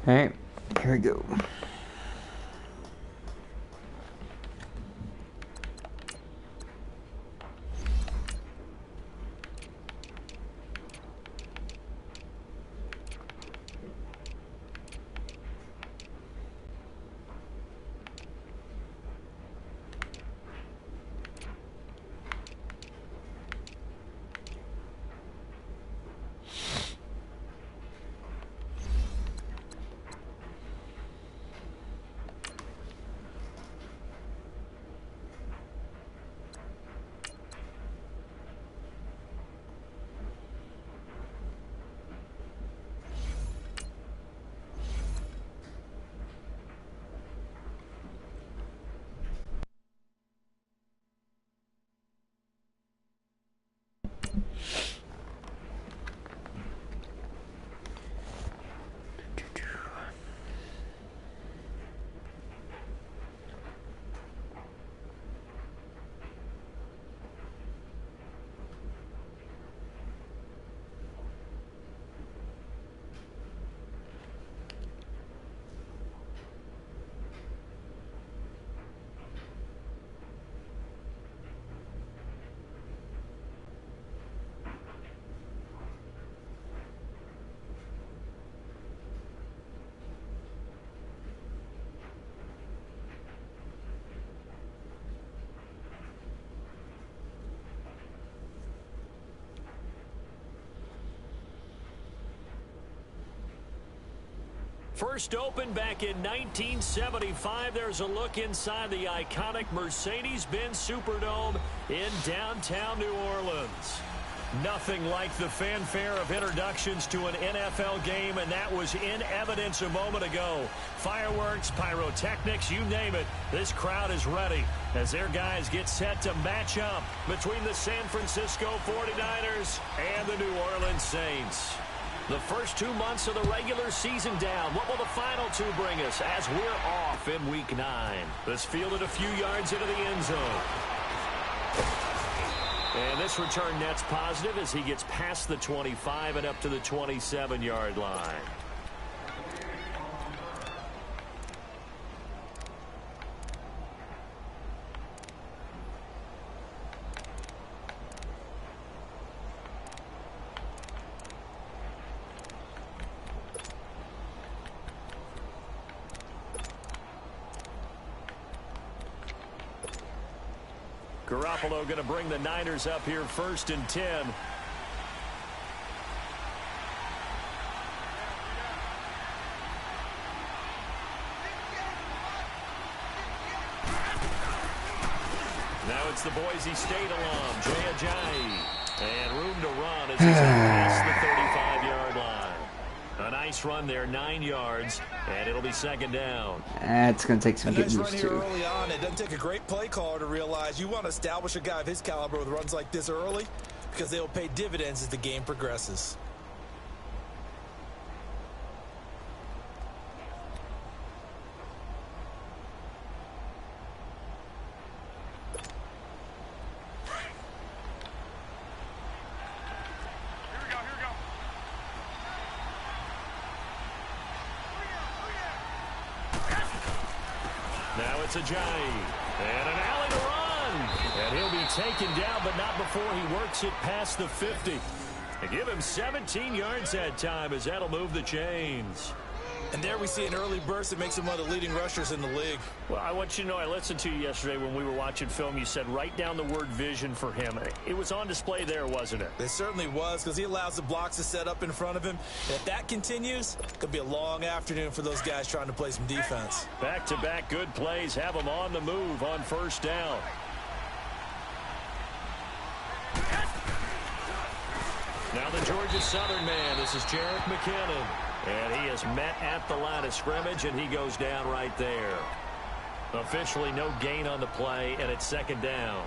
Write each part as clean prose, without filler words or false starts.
All right, here we go. First opened back in 1975. There's a look inside the iconic Mercedes-Benz Superdome in downtown New Orleans. Nothing like the fanfare of introductions to an NFL game, and that was in evidence a moment ago. Fireworks, pyrotechnics, you name it. This crowd is ready as their guys get set to match up between the San Francisco 49ers and the New Orleans Saints. The first 2 months of the regular season down. What will the final two bring us as we're off in Week 9? This fielded a few yards into the end zone. And this return net's positive as he gets past the 25 and up to the 27-yard line. Garoppolo going to bring the Niners up here 1st and 10. Now it's the Boise State alum, Jay Ajayi. And room to run as he's past the 35-yard line. A nice run there, 9 yards, and it'll be 2nd down. It's going to take some getting run used here to. early on. It doesn't take a great play caller to realize you want to establish a guy of his caliber with runs like this early because they will pay dividends as the game progresses. It's Ajayi, and an alley to run, and he'll be taken down, but not before he works it past the 50. They give him 17 yards that time as that'll move the chains. And there we see an early burst that makes him one of the leading rushers in the league. Well, I want you to know, I listened to you yesterday when we were watching film. You said write down the word vision for him. It was on display there, wasn't it? It certainly was, because he allows the blocks to set up in front of him. And if that continues, it could be a long afternoon for those guys trying to play some defense. Back-to-back good plays have them on the move on 1st down. Now the Georgia Southern man. This is Jerick McKinnon. And he is met at the line of scrimmage, and he goes down right there. Officially no gain on the play, and it's 2nd down.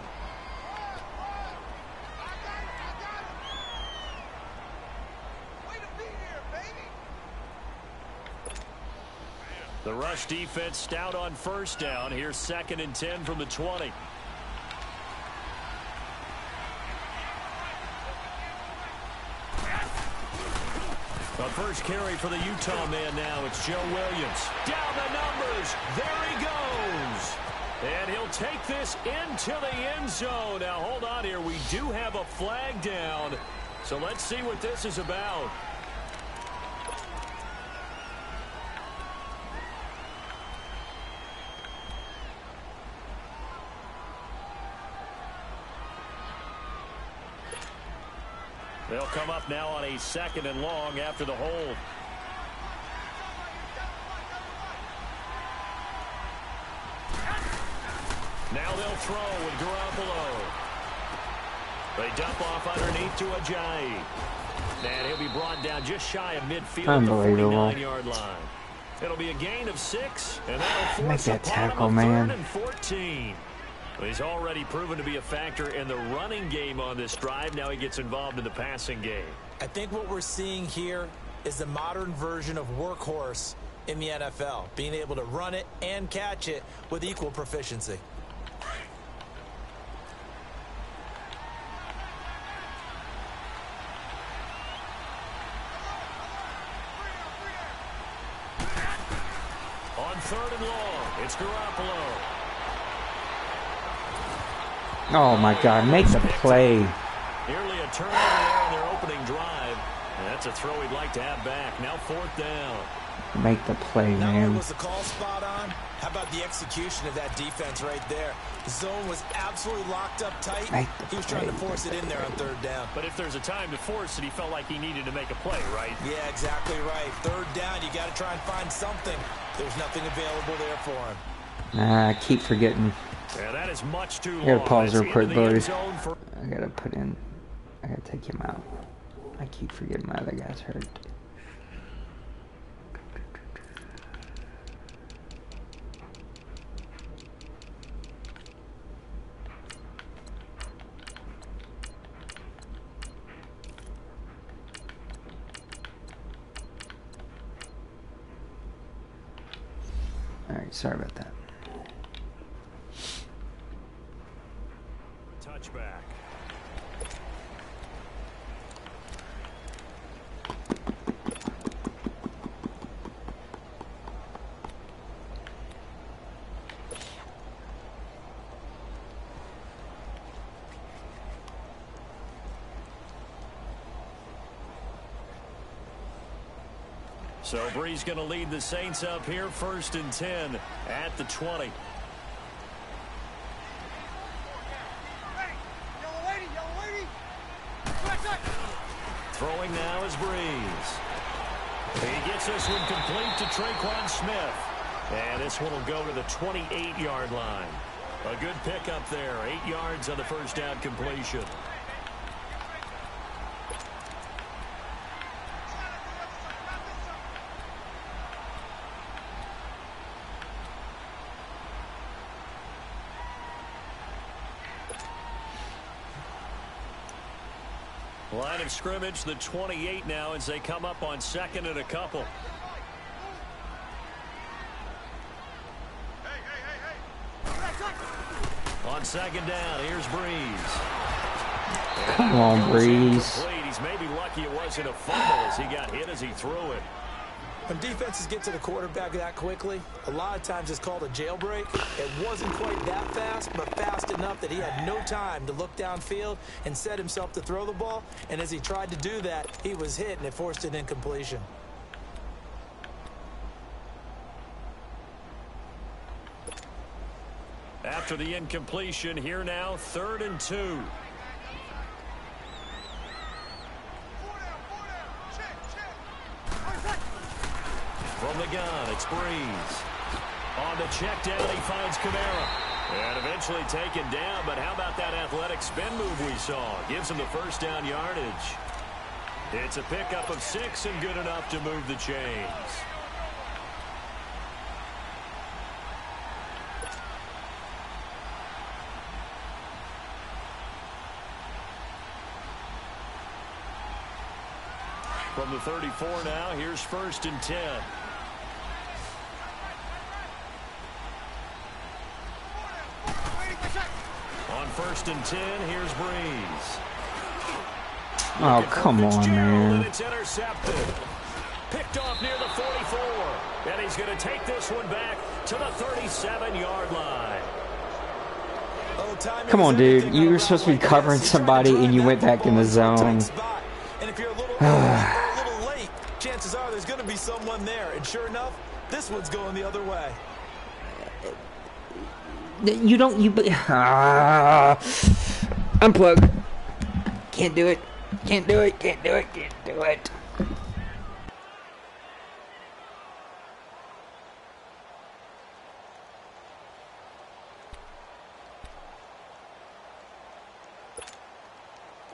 The rush defense stout on 1st down. Here's 2nd and 10 from the 20. The first carry for the Utah man now. It's Joe Williams. Down the numbers. There he goes. And he'll take this into the end zone. Now, hold on here. We do have a flag down. So let's see what this is about. They'll come up now on a 2nd and long after the hold. Now they'll throw with Garoppolo. They dump off underneath to Ajayi. And he'll be brought down just shy of midfield at the 49-yard line. It'll be a gain of 6, and that'll force a tackle, man. 3rd and 14. He's already proven to be a factor in the running game on this drive. Now he gets involved in the passing game. I think what we're seeing here is the modern version of workhorse in the NFL, being able to run it and catch it with equal proficiency. On 3rd and long, it's Garoppolo. Oh my God, make the play. Nearly a turnover there on their opening drive. And that's a throw he'd like to have back. Now 4th down. Make the play, Not man. only was the call spot on, how about the execution of that defense right there? The zone was absolutely locked up tight. He was trying to force it in there on 3rd down. But if there's a time to force it, he felt like he needed to make a play, right? Yeah, exactly right. 3rd down, you got to try and find something. There's nothing available there for him. I keep forgetting. Yeah, that is much too long. Here, pause real quick, buddy. For... I gotta put in. I gotta take him out. I keep forgetting my other guy's hurt. Alright, sorry about that. Touchback. So Bree's going to lead the Saints up here, 1st and 10 at the 20. Throwing now is Breeze. He gets this one complete to Traquan Smith. And this one will go to the 28-yard line. A good pickup there, 8 yards on the first down completion. Line of scrimmage, the 28 now as they come up on 2nd and a couple. On 2nd down, here's Breeze. Come on, Breeze. He's maybe lucky it wasn't a fumble as he got hit as he threw it. When defenses get to the quarterback that quickly, a lot of times it's called a jailbreak. It wasn't quite that fast, but fast enough that he had no time to look downfield and set himself to throw the ball. And as he tried to do that, he was hit, and it forced an incompletion. After the incompletion, here now, 3rd and 2. From the gun, it's Breeze. On the check down, he finds Kamara. And eventually taken down, but how about that athletic spin move we saw? Gives him the first down yardage. It's a pickup of 6 and good enough to move the chains. From the 34 now, here's 1st and 10. On 1st and 10, here's Breeze. Oh, come on, man. It's intercepted. Picked off near the 44. And he's going to take this one back to the 37-yard line. Come on, dude. You were supposed to be covering somebody, and you went back in the zone. And if you're a little late, chances are there's going to be someone there. And sure enough, this one's going the other way. Unplug. Can't do it. Can't do it. Can't do it. Can't do it.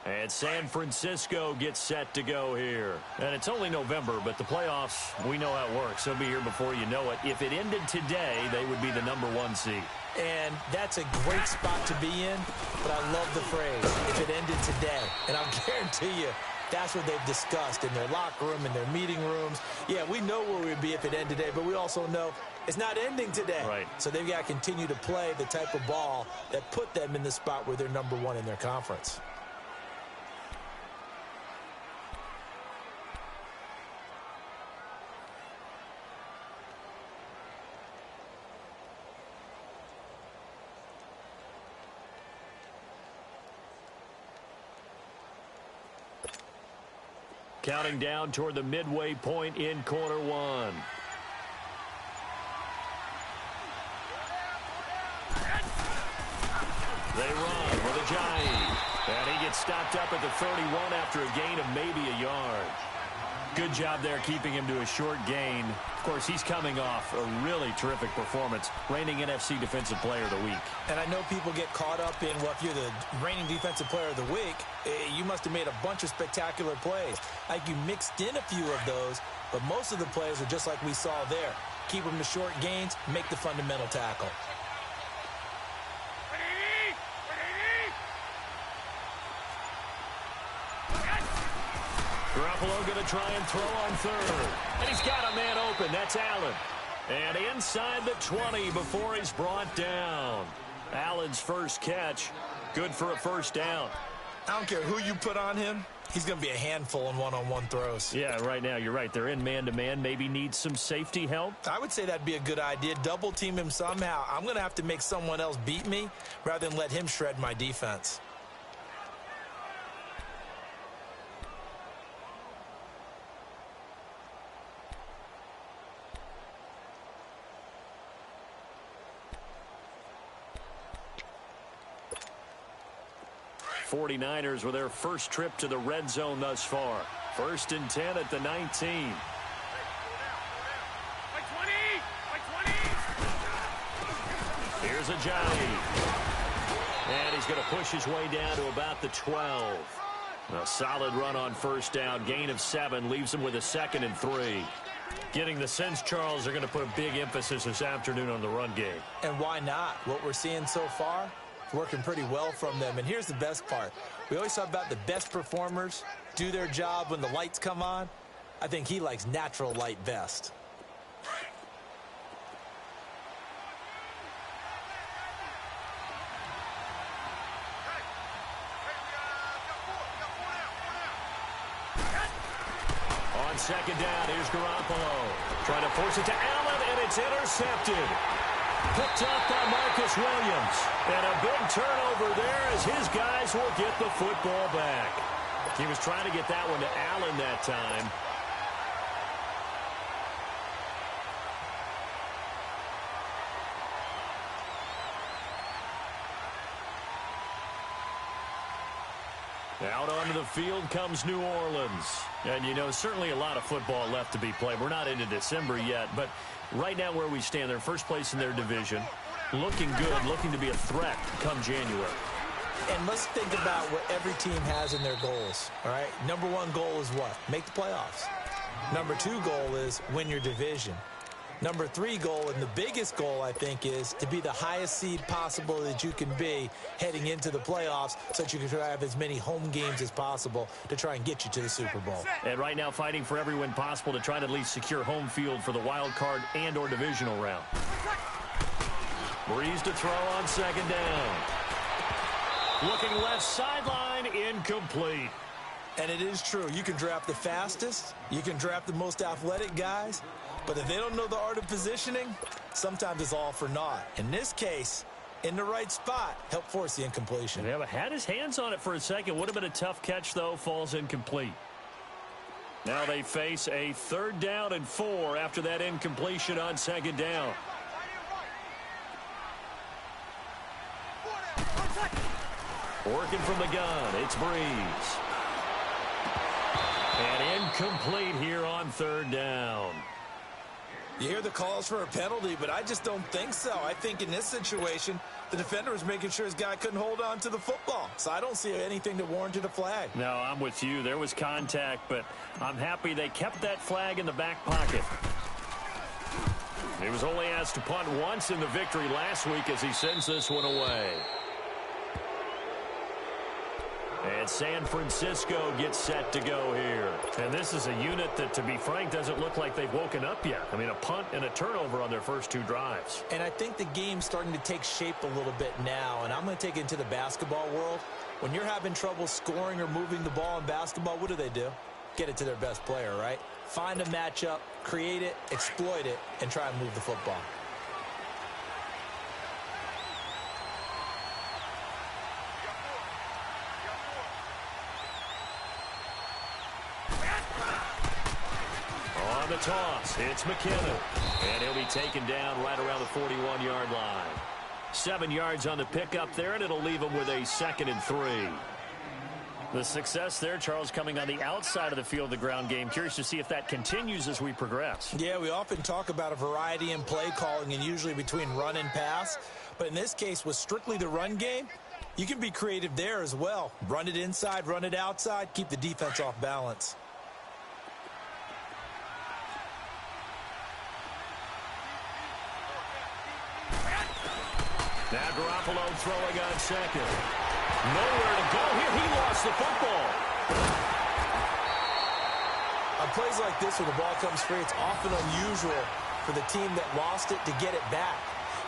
And San Francisco gets set to go here. And it's only November, but the playoffs, we know how it works. They'll be here before you know it. If it ended today, they would be the #1 seed. And that's a great spot to be in, but I love the phrase, if it ended today. And I'll guarantee you, that's what they've discussed in their locker room, in their meeting rooms. Yeah, we know where we'd be if it ended today, but we also know it's not ending today. Right. So they've got to continue to play the type of ball that put them in the spot where they're #1 in their conference. Counting down toward the midway point in quarter one. They run with Ajayi. And he gets stopped up at the 31 after a gain of maybe a yard. Good job there keeping him to a short gain. Of course, he's coming off a really terrific performance, reigning NFC Defensive Player of the Week. And I know people get caught up in, well, if you're the reigning Defensive Player of the Week, you must have made a bunch of spectacular plays. Like you mixed in a few of those, but most of the plays are just like we saw there. Keep them to short gains, make the fundamental tackle. Garoppolo going to try and throw on third. And he's got a man open. That's Allen. And inside the 20 before he's brought down. Allen's first catch. Good for a first down. I don't care who you put on him. He's going to be a handful in one-on-one throws. Yeah, right now, you're right. They're in man-to-man. Maybe needs some safety help. I would say that'd be a good idea. Double team him somehow. I'm going to have to make someone else beat me rather than let him shred my defense. '49ers with their first trip to the red zone thus far. 1st and 10 at the 19. Here's Ajayi. And he's going to push his way down to about the 12. A solid run on first down. Gain of 7 leaves him with a 2nd and 3. Getting the sense, Charles, they're going to put a big emphasis this afternoon on the run game. And why not? What we're seeing so far, working pretty well from them. And here's the best part. We always talk about the best performers do their job when the lights come on. I think he likes natural light best. On second down, here's Garoppolo. Trying to force it to Allen, and it's intercepted. Picked up by Marcus Williams. And a big turnover there as his guys will get the football back. He was trying to get that one to Allen that time. Out onto the field comes New Orleans. And, you know, certainly a lot of football left to be played. We're not into December yet, but right now where we stand, they're first place in their division. Looking good, looking to be a threat come January. And let's think about what every team has in their goals, all right? Number 1 goal is what? Make the playoffs. Number 2 goal is win your division. Number 3 goal, and the biggest goal, I think, is to be the highest seed possible that you can be heading into the playoffs so that you can try to have as many home games as possible to try and get you to the Super Bowl. And right now fighting for every win possible to try to at least secure home field for the wild card and or divisional round. Breeze to throw on second down. Looking left sideline, incomplete. And it is true. You can draft the fastest. You can draft the most athletic guys. But if they don't know the art of positioning, sometimes it's all for naught. In this case, in the right spot, help force the incompletion. Yeah, but had his hands on it for a second. Would have been a tough catch, though. Falls incomplete. Now they face a 3rd down and 4 after that incompletion on 2nd down. Working from the gun, it's Breeze. And incomplete here on 3rd down. You hear the calls for a penalty, but I just don't think so. I think in this situation, the defender was making sure his guy couldn't hold on to the football. So I don't see anything that warranted a flag. No, I'm with you. There was contact, but I'm happy they kept that flag in the back pocket. He was only asked to punt once in the victory last week as he sends this one away. And San Francisco gets set to go here. And this is a unit that, to be frank, doesn't look like they've woken up yet. I mean, a punt and a turnover on their first 2 drives. And I think the game's starting to take shape a little bit now. And I'm going to take it into the basketball world. When you're having trouble scoring or moving the ball in basketball, what do? Get it to their best player, right? Find a matchup, create it, exploit it, and try and move the football. On the toss, it's McKinnon. And he'll be taken down right around the 41-yard line. 7 yards on the pickup there, and it'll leave him with a 2nd and 3. The success there, Charles, coming on the outside of the field, the ground game. Curious to see if that continues as we progress. Yeah, we often talk about a variety in play calling and usually between run and pass. But in this case, with strictly the run game, you can be creative there as well. Run it inside, run it outside, keep the defense off balance. Now Garoppolo throwing on 2nd. Nowhere to go here. He lost the football. On plays like this where the ball comes free, it's often unusual for the team that lost it to get it back.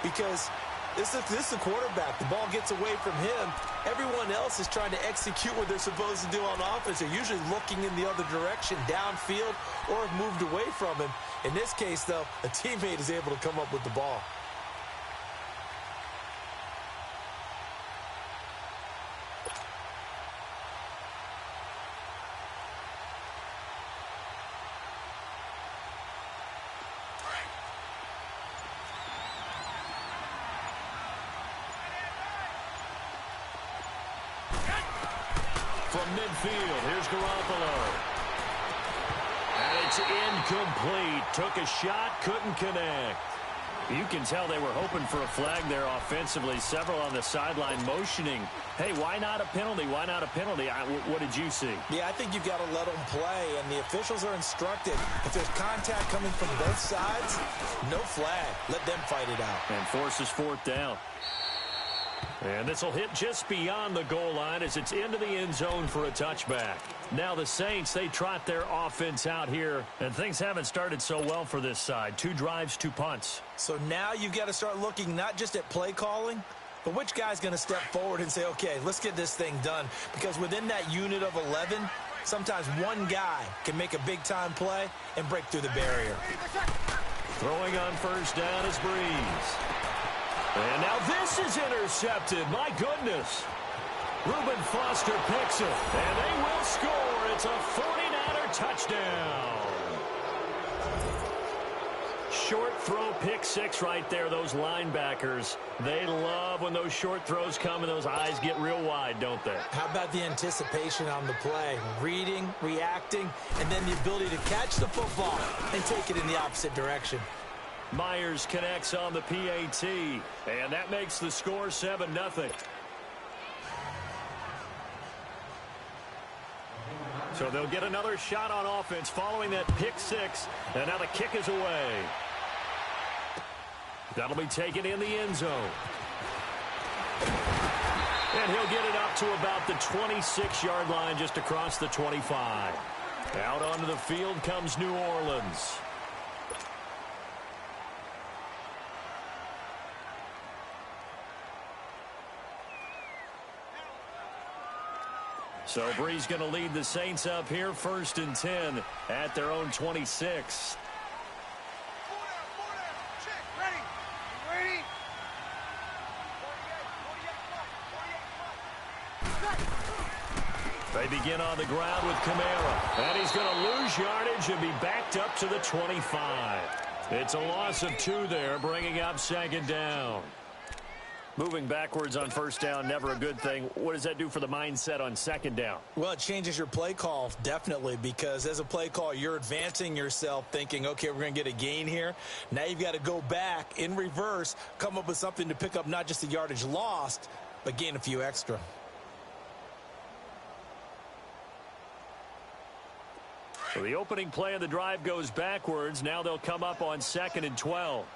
Because this is the quarterback. The ball gets away from him. Everyone else is trying to execute what they're supposed to do on offense. They're usually looking in the other direction, downfield, or have moved away from him. In this case, though, a teammate is able to come up with the ball. From midfield, here's Garoppolo. And it's incomplete. Took a shot, couldn't connect. You can tell they were hoping for a flag there offensively. Several on the sideline motioning. Hey, why not a penalty? Why not a penalty? What did you see? Yeah, I think you've got to let them play, and the officials are instructed. If there's contact coming from both sides, no flag. Let them fight it out. And forces 4th down. And this will hit just beyond the goal line as it's into the end zone for a touchback. Now the Saints, they trot their offense out here, and things haven't started so well for this side. 2 drives, 2 punts. So now you've got to start looking not just at play calling, but which guy's going to step forward and say, okay, let's get this thing done. Because within that unit of 11, sometimes one guy can make a big-time play and break through the barrier. Throwing on 1st down is Breeze. And now this is intercepted. My goodness. Reuben Foster picks it. And they will score. It's a 49er touchdown. Short throw, pick 6 right there. Those linebackers, they love when those short throws come and those eyes get real wide, don't they? How about the anticipation on the play? Reading, reacting, and then the ability to catch the football and take it in the opposite direction. Myers connects on the PAT, and that makes the score 7-0. So they'll get another shot on offense following that pick 6, and now the kick is away. That'll be taken in the end zone. And he'll get it up to about the 26-yard line just across the 25. Out onto the field comes New Orleans. So Bree's going to lead the Saints up here, 1st and 10 at their own 26. They begin on the ground with Kamara. And he's going to lose yardage and be backed up to the 25. It's a loss of 2 there, bringing up 2nd down. Moving backwards on 1st down, never a good thing. What does that do for the mindset on 2nd down? Well, it changes your play call, definitely, because as a play call, you're advancing yourself thinking, okay, we're going to get a gain here. Now you've got to go back in reverse, come up with something to pick up not just the yardage lost, but gain a few extra. So the opening play of the drive goes backwards. Now they'll come up on 2nd and 12.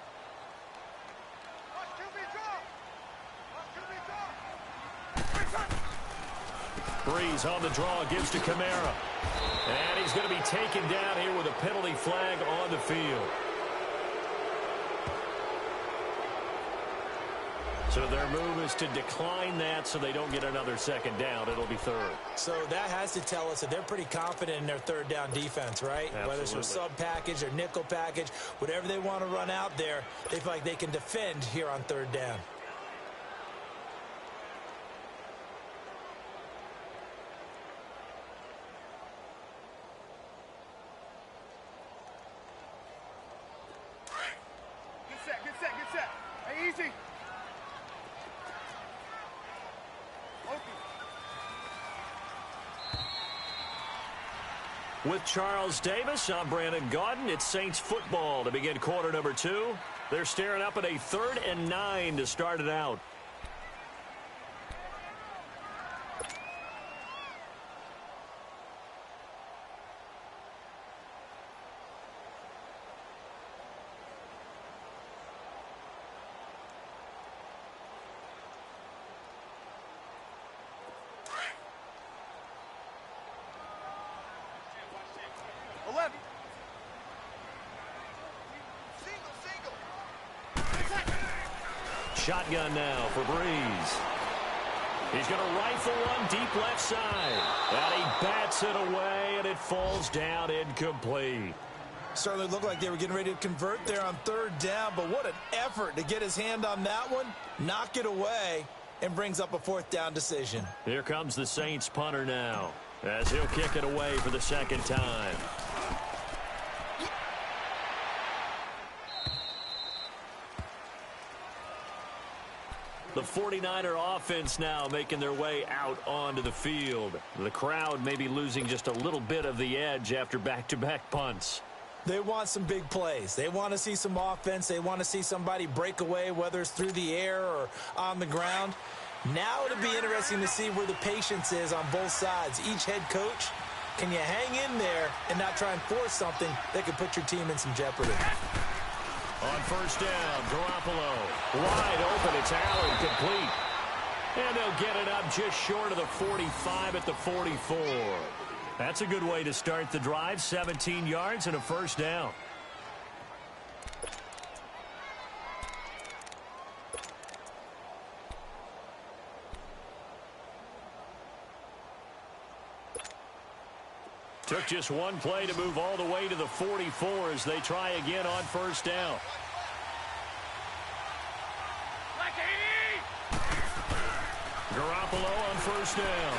Breeze on the draw, gives to Kamara. And he's going to be taken down here with a penalty flag on the field. So their move is to decline that so they don't get another 2nd down. It'll be 3rd. So that has to tell us that they're pretty confident in their 3rd down defense, right? Absolutely. Whether it's a sub package or nickel package, whatever they want to run out there, they feel like they can defend here on 3rd down. Get set. Hey, easy. With Charles Davis, I'm Brandon Gaudin. It's Saints football to begin quarter number 2. They're staring up at a 3rd and 9 to start it out. Shotgun now for Breeze. He's going to rifle one deep left side. And he bats it away, and it falls down incomplete. Certainly looked like they were getting ready to convert there on 3rd down, but what an effort to get his hand on that one, knock it away, and brings up a 4th down decision. Here comes the Saints punter now, as he'll kick it away for the 2nd time. The 49er offense now making their way out onto the field. The crowd may be losing just a little bit of the edge after back-to-back punts. They want some big plays. They want to see some offense. They want to see somebody break away, whether it's through the air or on the ground. Now it'll be interesting to see where the patience is on both sides. Each head coach, can you hang in there and not try and force something that could put your team in some jeopardy? On 1st down, Garoppolo wide open. It's Allen, complete. And they'll get it up just short of the 45 at the 44. That's a good way to start the drive. 17 yards and a 1st down. Took just one play to move all the way to the 44 as they try again on 1st down. Garoppolo on 1st down.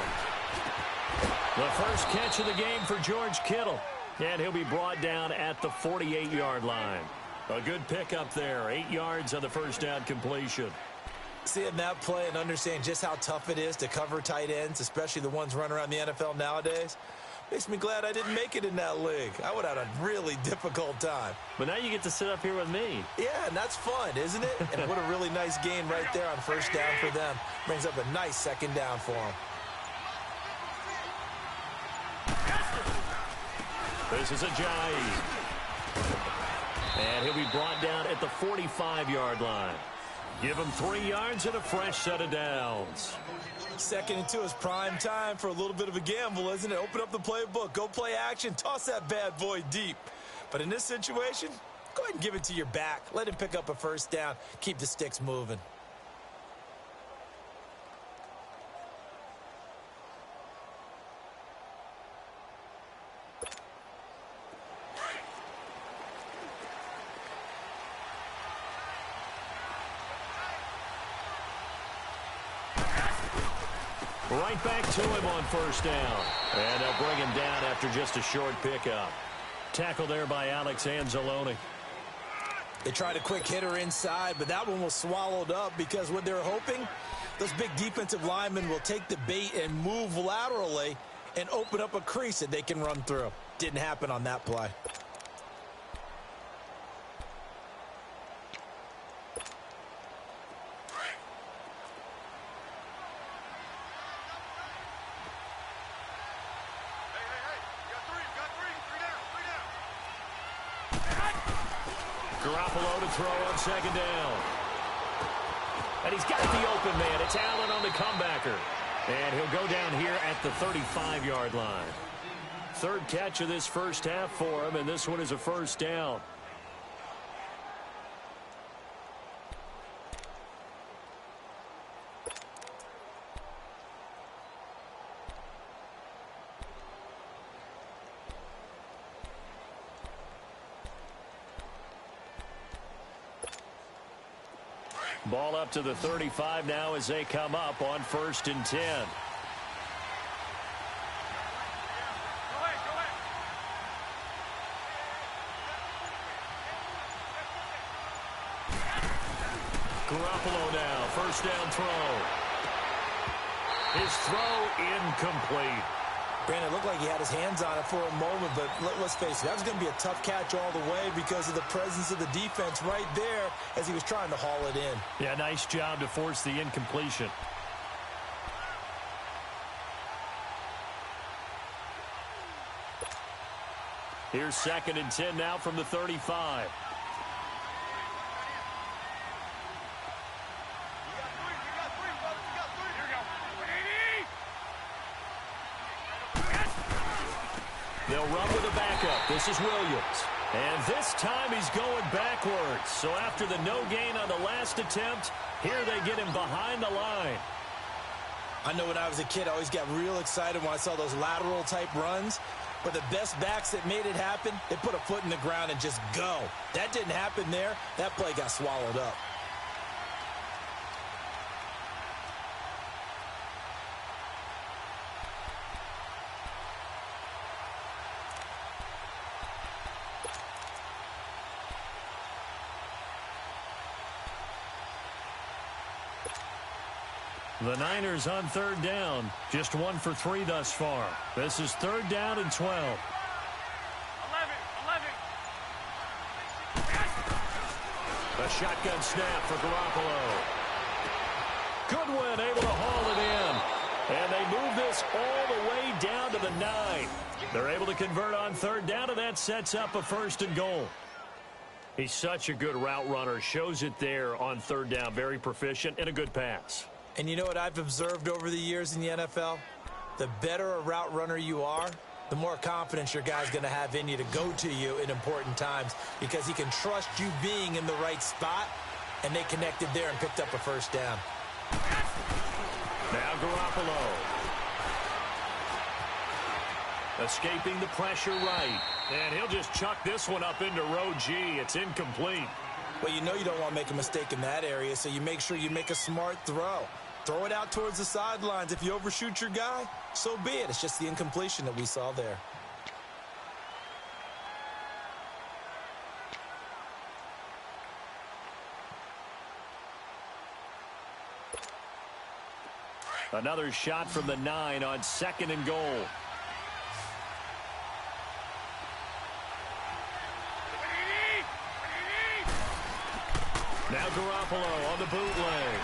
The first catch of the game for George Kittle. And he'll be brought down at the 48-yard line. A good pickup there. 8 yards on the 1st down completion. Seeing that play and understanding just how tough it is to cover tight ends, especially the ones running around the NFL nowadays, makes me glad I didn't make it in that league. I would have had a really difficult time. But now you get to sit up here with me. Yeah, and that's fun, isn't it? And what a really nice gain right there on 1st down for them. Brings up a nice 2nd down for them. This is Ajayi. And he'll be brought down at the 45-yard line. Give him 3 yards and a fresh set of downs. 2nd and 2 is prime time for a little bit of a gamble, isn't it? Open up the playbook, go play action, toss that bad boy deep. But in this situation, go ahead and give it to your back. Let him pick up a 1st down, keep the sticks moving. Right back to him on first down. And they'll bring him down after just a short pickup. Tackle there by Alex Anzalone. They tried a quick hitter inside, but that one was swallowed up because what they're hoping, those big defensive linemen will take the bait and move laterally and open up a crease that they can run through. Didn't happen on that play. Garoppolo to throw on second down. And he's got the open man. It's Allen on the comebacker. And he'll go down here at the 35-yard line. Third catch of this first half for him, and this one is a first down. Ball up to the 35 now as they come up on 1st and 10. Garoppolo now, first down throw. His throw incomplete. Brandon, it looked like he had his hands on it for a moment, but let's face it, that was going to be a tough catch all the way because of the presence of the defense right there as he was trying to haul it in. Yeah, nice job to force the incompletion. Here's 2nd and 10 now from the 35. They'll run with a backup. This is Williams. And this time he's going backwards. So after the no gain on the last attempt, here they get him behind the line. I know when I was a kid, I always got real excited when I saw those lateral type runs. But the best backs that made it happen, they put a foot in the ground and just go. That didn't happen there. That play got swallowed up. The Niners on 3rd down. Just 1 for 3 thus far. This is 3rd down and 12. 11. A shotgun snap for Garoppolo. Goodwin able to haul it in. And they move this all the way down to the 9. They're able to convert on 3rd down, and that sets up a 1st and goal. He's such a good route runner. Shows it there on 3rd down. Very proficient and a good pass. And you know what I've observed over the years in the NFL? The better a route runner you are, the more confidence your guy's going to have in you to go to you in important times because he can trust you being in the right spot, and they connected there and picked up a 1st down. Now Garoppolo. Escaping the pressure right. And he'll just chuck this one up into row G. It's incomplete. Well, you know you don't want to make a mistake in that area, so you make sure you make a smart throw. Throw it out towards the sidelines. If you overshoot your guy, so be it. It's just the incompletion that we saw there. Another shot from the 9 on 2nd and goal. Now Garoppolo on the bootleg.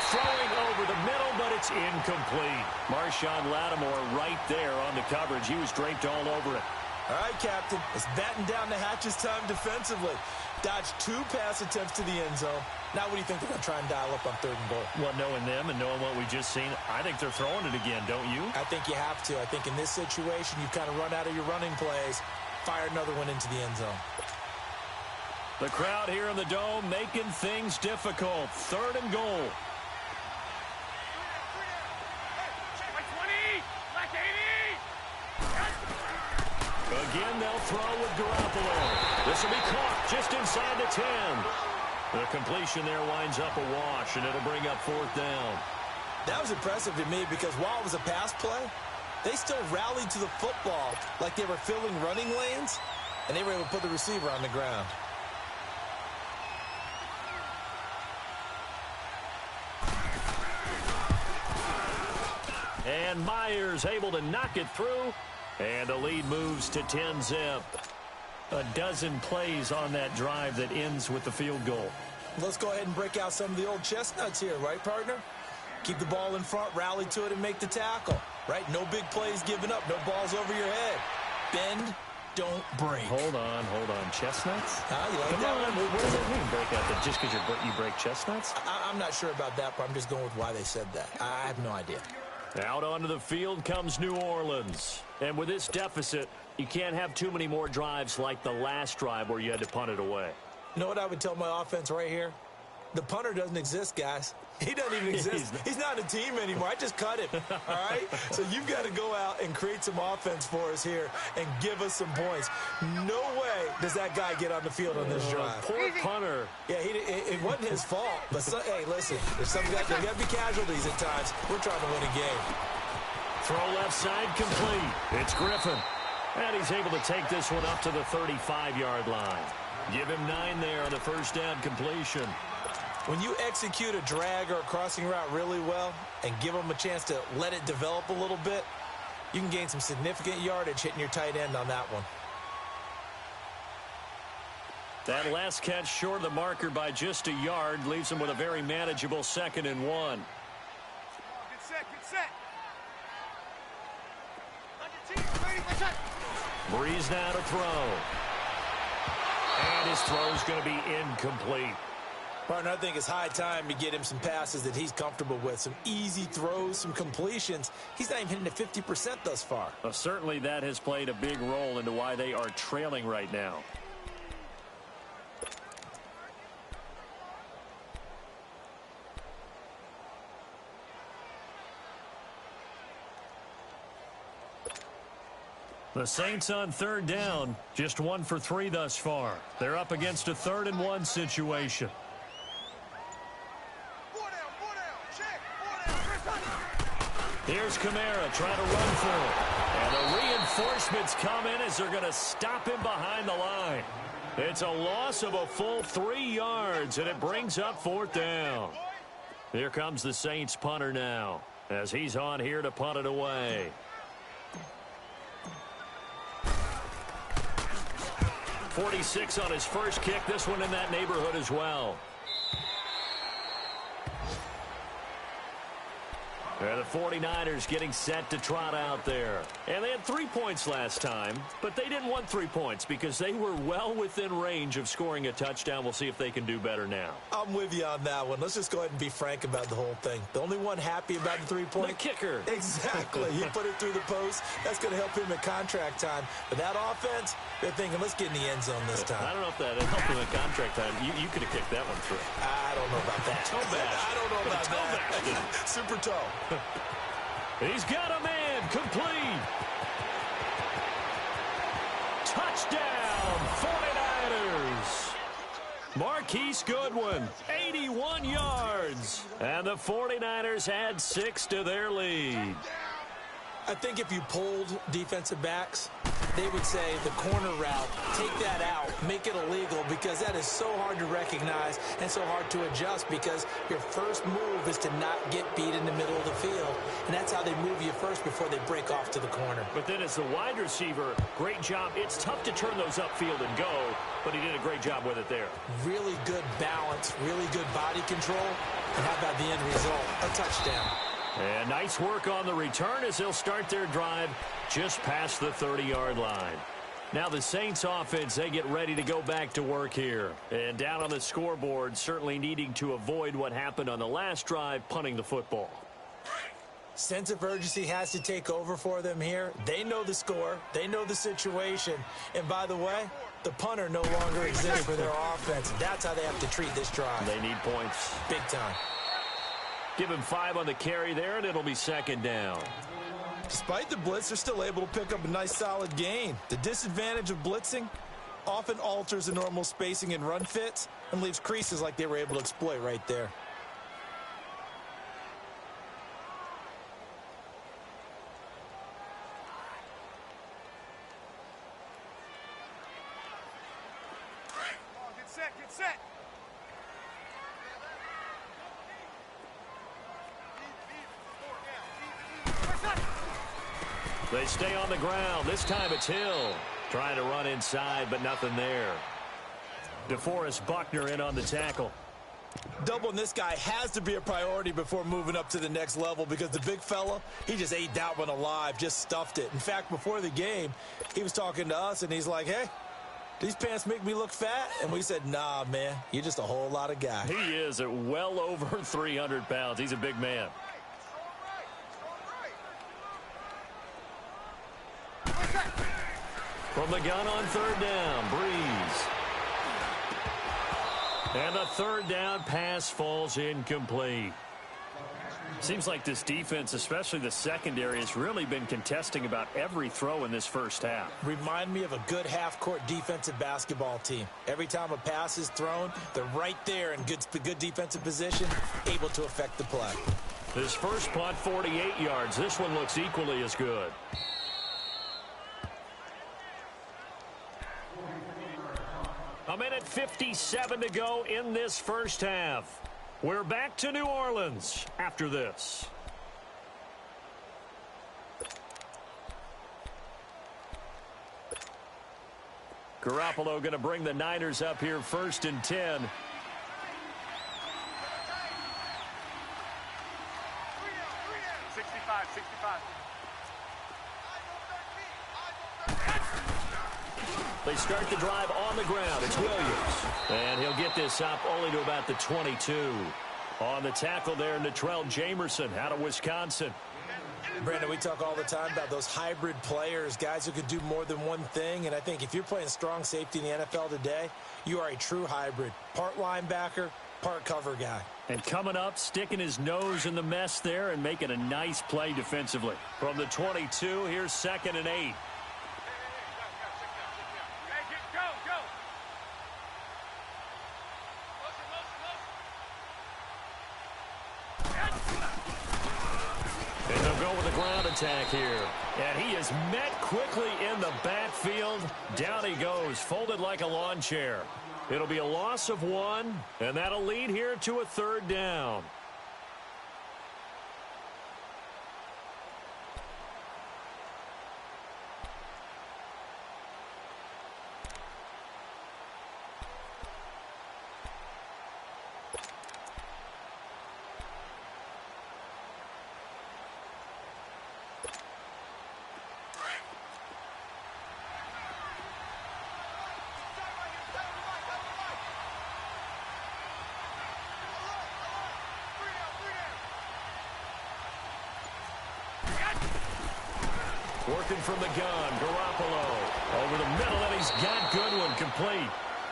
Throwing over the middle, but it's incomplete. Marshawn Lattimore right there on the coverage. He was draped all over it. All right, Captain. It's batten down the hatches time defensively. Dodged 2 pass attempts to the end zone. Now what do you think they're going to try and dial up on 3rd and goal? Well, knowing them and knowing what we just seen, I think they're throwing it again, don't you? I think you have to. I think in this situation, you kind of run out of your running plays, fire another one into the end zone. The crowd here in the Dome making things difficult. 3rd and goal. Again, they'll throw with Garoppolo. This will be caught just inside the 10. The completion there winds up a wash, and it'll bring up 4th down. That was impressive to me because while it was a pass play, they still rallied to the football like they were filling running lanes, and they were able to put the receiver on the ground. And Myers able to knock it through, and the lead moves to 10-zip. A dozen plays on that drive that ends with the field goal. Let's go ahead and break out some of the old chestnuts here, right, partner? Keep the ball in front, rally to it, and make the tackle, right? No big plays given up, no balls over your head. Bend, don't break. Hold on. Chestnuts? You like Come that on, one? what does that mean, break out? That just because you break chestnuts? I'm not sure about that, but I'm just going with why they said that. I have no idea. Out onto the field comes New Orleans. And with this deficit, you can't have too many more drives like the last drive where you had to punt it away. You know what I would tell my offense right here? The punter doesn't exist, guys. He doesn't even exist. He's not a team anymore. I just cut him, all right? So you've got to go out and create some offense for us here and give us some points. No way does that guy get on the field on this drive. Poor punter. Yeah, it wasn't his fault. But, hey, listen, there's got to be casualties at times. We're trying to win a game. Throw left side complete. It's Griffin. And he's able to take this one up to the 35-yard line. Give him 9 there on the first down completion. When you execute a drag or a crossing route really well and give them a chance to let it develop a little bit, you can gain some significant yardage hitting your tight end on that one. That last catch short of the marker by just a yard leaves him with a very manageable 2nd and 1. Get set, get set. On your team, ready for shot. Breeze now to throw. And his throw's going to be incomplete. Partner, I think it's high time to get him some passes that he's comfortable with. Some easy throws, some completions. He's not even hitting the 50% thus far. Well, certainly that has played a big role into why they are trailing right now. The Saints on 3rd down, just 1 for 3 thus far. They're up against a 3rd and 1 situation. Here's Kamara trying to run for it. And the reinforcements come in as they're going to stop him behind the line. It's a loss of a full 3 yards, and it brings up 4th down. Here comes the Saints punter now, as he's on here to punt it away. 46 on his first kick. This one in that neighborhood as well. The 49ers getting set to trot out there. And they had 3 points last time, but they didn't want 3 points because they were well within range of scoring a touchdown. We'll see if they can do better now. I'm with you on that one. Let's just go ahead and be frank about the whole thing. The only one happy about the 3-point? The kicker. Exactly. He put it through the post. That's going to help him at contract time. But that offense, they're thinking, let's get in the end zone this time. I don't know if that helped him at contract time. You could have kicked that one through. I don't know about that. Toe bash. I don't know about that. Super toe. He's got a man complete. Touchdown, 49ers. Marquise Goodwin, 81 yards. And the 49ers add 6 to their lead. I think if you polled defensive backs, they would say the corner route, take that out, make it illegal, because that is so hard to recognize and so hard to adjust, because your first move is to not get beat in the middle of the field, and that's how they move you first before they break off to the corner. But then as the wide receiver, great job. It's tough to turn those upfield and go, but he did a great job with it there. Really good balance, really good body control, and how about the end result? A touchdown. And nice work on the return as they'll start their drive just past the 30-yard line. Now the Saints offense, they get ready to go back to work here. And down on the scoreboard, certainly needing to avoid what happened on the last drive, punting the football. Sense of urgency has to take over for them here. They know the score. They know the situation. And by the way, the punter no longer exists for their offense. That's how they have to treat this drive. They need points. Big time. Give him 5 on the carry there, and it'll be 2nd down. Despite the blitz, they're still able to pick up a nice solid gain. The disadvantage of blitzing often alters the normal spacing and run fits and leaves creases like they were able to exploit right there. get set. They stay on the ground. This time it's Hill. Trying to run inside, but nothing there. DeForest Buckner in on the tackle. Doubling this guy has to be a priority before moving up to the next level because the big fella, he just ate that one alive, just stuffed it. In fact, before the game, he was talking to us, and he's like, hey, these pants make me look fat? And we said, nah, man, you're just a whole lot of guy. He is at well over 300 pounds. He's a big man. From the gun on third down, Breeze. And the third down pass falls incomplete. Seems like this defense, especially the secondary, has really been contesting about every throw in this first half. Remind me of a good half-court defensive basketball team. Every time a pass is thrown, they're right there in good defensive position, able to affect the play. This first punt, 48 yards. This one looks equally as good. A minute 57 to go in this first half. We're back to New Orleans after this. Garoppolo going to bring the Niners up here first and 10. They start the drive on the ground. It's Williams. And he'll get this up only to about the 22. On the tackle there, Natrell Jamerson out of Wisconsin. Brandon, we talk all the time about those hybrid players, guys who could do more than one thing. And I think if you're playing strong safety in the NFL today, you are a true hybrid. Part linebacker, part cover guy. And coming up, sticking his nose in the mess there and making a nice play defensively. From the 22, here's 2nd and 8. Attack here, and he is met quickly in the backfield. Down he goes, folded like a lawn chair. It'll be a loss of 1, and that'll lead here to a third down. Working from the gun, Garoppolo. Over the middle, and he's got Goodwin complete.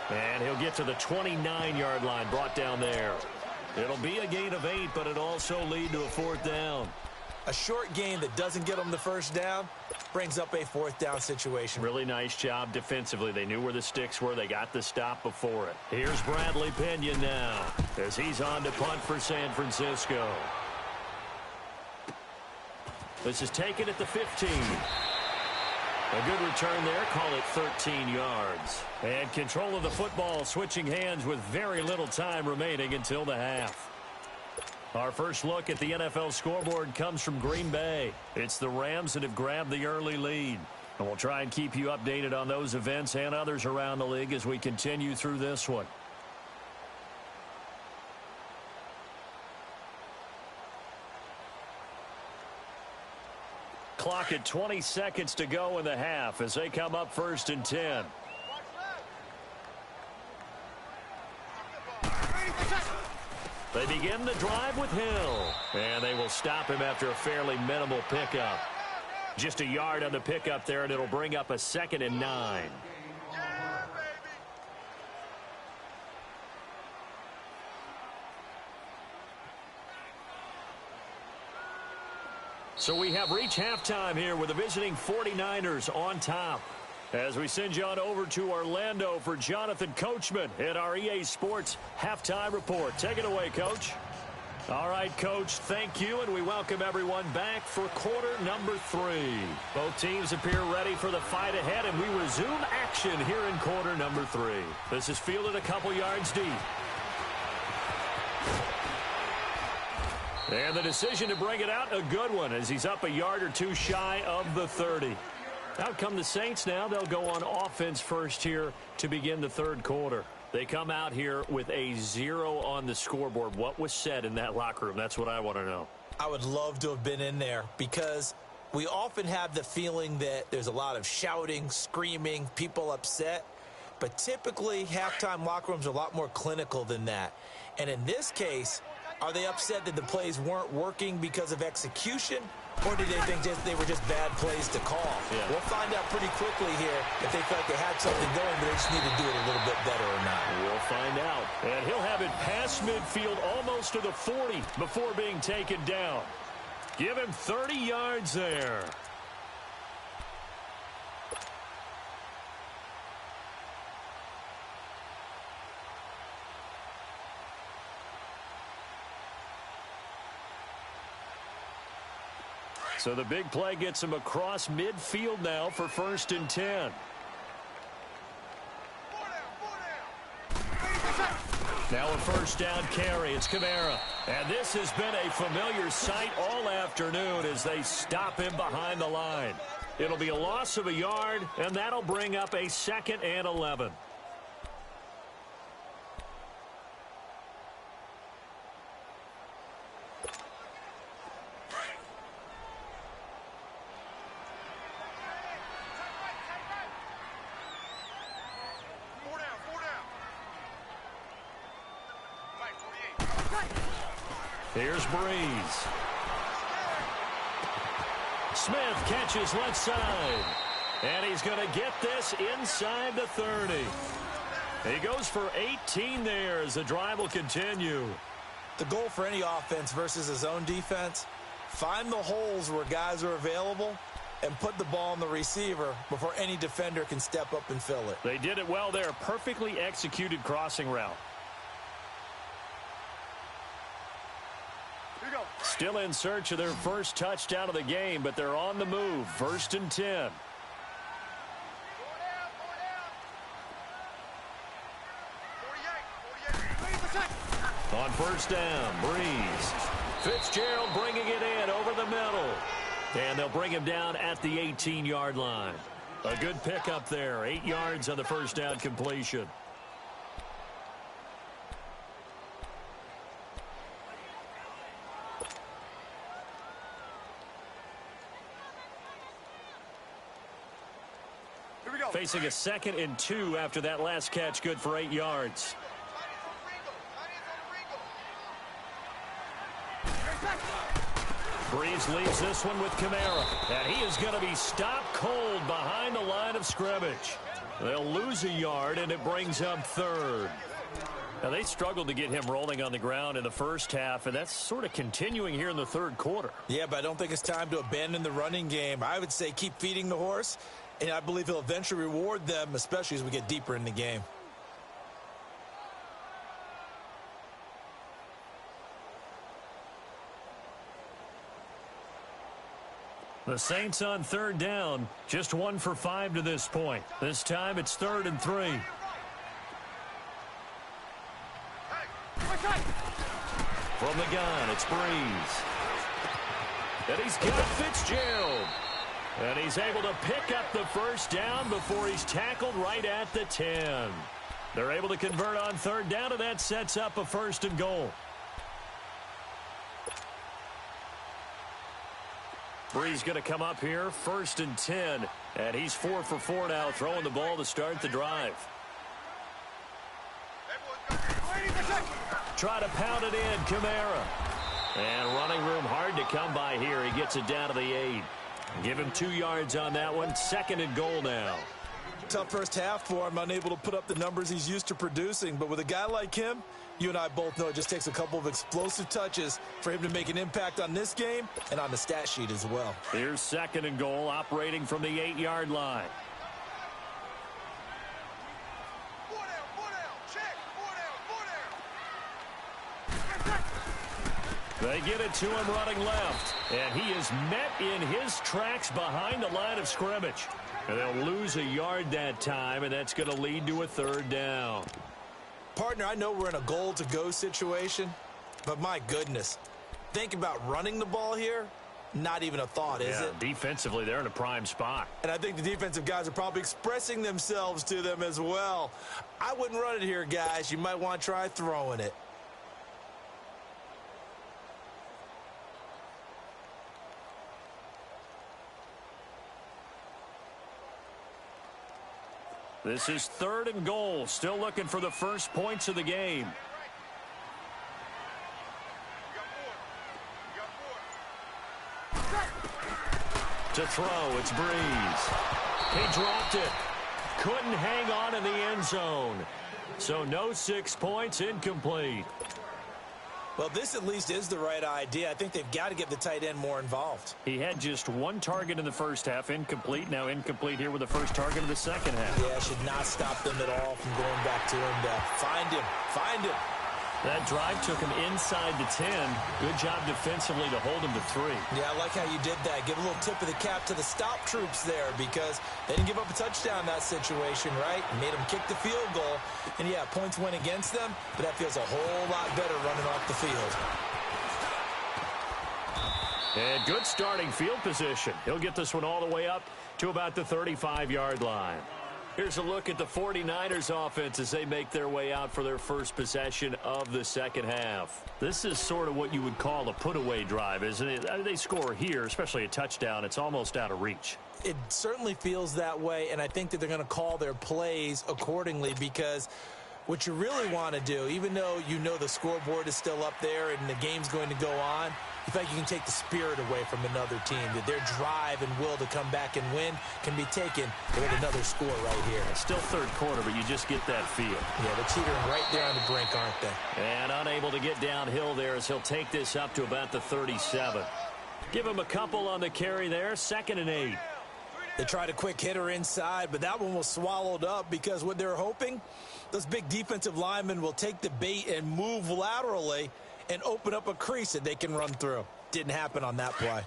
And he'll get to the 29-yard line, brought down there. It'll be a gain of 8, but it also lead to a 4th down. A short gain that doesn't get them the first down brings up a 4th down situation. Really nice job defensively. They knew where the sticks were. They got the stop before it. Here's Bradley Pinion now as he's on to punt for San Francisco. This is taken at the 15. A good return there. Call it 13 yards. And control of the football switching hands with very little time remaining until the half. Our first look at the NFL scoreboard comes from Green Bay. It's the Rams that have grabbed the early lead. And we'll try and keep you updated on those events and others around the league as we continue through this one. Clock at 20 seconds to go in the half as they come up 1st and 10. They begin the drive with Hill, and they will stop him after a fairly minimal pickup. Just a yard on the pickup there, and it'll bring up a 2nd and 9. So we have reached halftime here with the visiting 49ers on top. As we send you on over to Orlando for Jonathan Coachman in our EA Sports Halftime Report. Take it away, Coach. All right, Coach, thank you, and we welcome everyone back for quarter number 3. Both teams appear ready for the fight ahead, and we resume action here in quarter number 3. This is fielded a couple yards deep. And the decision to bring it out, a good one, as he's up a yard or two shy of the 30. Out come the Saints now. They'll go on offense first here to begin the third quarter. They come out here with a 0 on the scoreboard. What was said in that locker room? That's what I want to know. I would love to have been in there because we often have the feeling that there's a lot of shouting, screaming, people upset. But typically, halftime locker rooms are a lot more clinical than that. And in this case, are they upset that the plays weren't working because of execution? Or did they think they were just bad plays to call? Yeah. We'll find out pretty quickly here if they felt like they had something going, but they just need to do it a little bit better or not. We'll find out. And he'll have it past midfield almost to the 40 before being taken down. Give him 30 yards there. So the big play gets him across midfield now for 1st and 10. Now a first down carry. It's Kamara. And this has been a familiar sight all afternoon as they stop him behind the line. It'll be a loss of a yard, and that'll bring up a 2nd and 11. Here's Breeze. Smith catches left side. And he's going to get this inside the 30. He goes for 18 there as the drive will continue. The goal for any offense versus his own defense, find the holes where guys are available and put the ball on the receiver before any defender can step up and fill it. They did it well there. Perfectly executed crossing route. Still in search of their first touchdown of the game, but they're on the move. 1st and 10. On first down, Breeze. Fitzgerald bringing it in over the middle. And they'll bring him down at the 18-yard line. A good pickup there. 8 yards on the first down completion. Facing a 2nd and 2 after that last catch, good for 8 yards. Breeze leaves this one with Kamara, and he is going to be stopped cold behind the line of scrimmage. They'll lose a yard, and it brings up 3rd. Now, they struggled to get him rolling on the ground in the first half, and that's sort of continuing here in the third quarter. Yeah, but I don't think it's time to abandon the running game. I would say keep feeding the horse. And I believe he'll eventually reward them, especially as we get deeper in the game. The Saints on 3rd down, just 1 for 5 to this point. This time it's 3rd and 3. From the gun, it's Breeze. And he's got Fitzgerald. And he's able to pick up the first down before he's tackled right at the 10. They're able to convert on 3rd down, and that sets up a 1st and goal. Breeze going to come up here, 1st and 10. And he's 4 for 4 now, throwing the ball to start the drive. Try to pound it in, Kamara. And running room hard to come by here. He gets it down to the 8. Give him 2 yards on that one. 2nd and goal now. Tough first half for him, unable to put up the numbers he's used to producing. But with a guy like him, you and I both know it just takes a couple of explosive touches for him to make an impact on this game and on the stat sheet as well. Here's 2nd and goal, operating from the 8-yard line. They get it to him running left. And he is met in his tracks behind the line of scrimmage. And they'll lose a yard that time, and that's going to lead to a third down. Partner, I know we're in a goal-to-go situation, but my goodness, think about running the ball here. Not even a thought, is it? Defensively, they're in a prime spot. And I think the defensive guys are probably expressing themselves to them as well. I wouldn't run it here, guys. You might want to try throwing it. This is 3rd and goal. Still looking for the first points of the game. To throw, it's Breeze. He dropped it. Couldn't hang on in the end zone. So no 6 points, incomplete. Well, this at least is the right idea. I think they've got to get the tight end more involved. He had just 1 target in the first half, incomplete. Now incomplete here with the first target of the second half. Yeah, should not stop them at all from going back to him to find him. Find him. That drive took him inside the 10. Good job defensively to hold him to 3. Yeah, I like how you did that. Give a little tip of the cap to the stop troops there because they didn't give up a touchdown in that situation, right? Made them kick the field goal. And, yeah, points went against them, but that feels a whole lot better running off the field. And good starting field position. He'll get this one all the way up to about the 35-yard line. Here's a look at the 49ers offense as they make their way out for their first possession of the second half. This is sort of what you would call a put-away drive, isn't it? They score here, especially a touchdown. It's almost out of reach. It certainly feels that way, and I think that they're going to call their plays accordingly because what you really want to do, even though you know the scoreboard is still up there and the game's going to go on, you feel like you can take the spirit away from another team, that their drive and will to come back and win can be taken with another score right here. It's still third quarter, but you just get that feel. Yeah, they're teetering right there on the brink, aren't they? And unable to get downhill there as he'll take this up to about the 37. Give him a couple on the carry there, 2nd and 8. They tried a quick hitter inside, but that one was swallowed up because what they're hoping, those big defensive linemen will take the bait and move laterally and open up a crease that they can run through. Didn't happen on that play.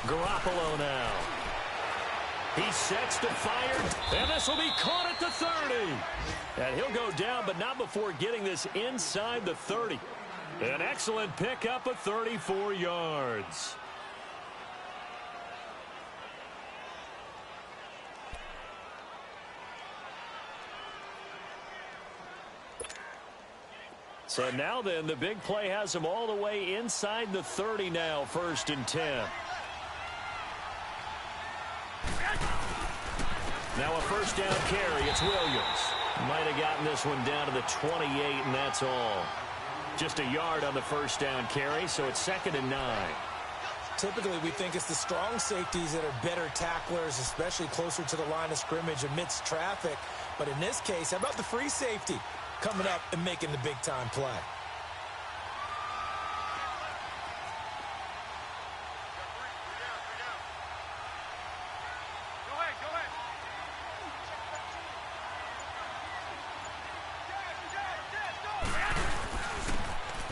Garoppolo now. He sets to fire, and this will be caught at the 30. And he'll go down, but not before getting this inside the 30. An excellent pickup of 34 yards. So now then, the big play has him all the way inside the 30 now, 1st and 10. Now a first down carry. It's Williams. Might have gotten this one down to the 28, and that's all. Just a yard on the first down carry, so it's 2nd and 9. Typically, we think it's the strong safeties that are better tacklers, especially closer to the line of scrimmage amidst traffic. But in this case, how about the free safety coming up and making the big-time play?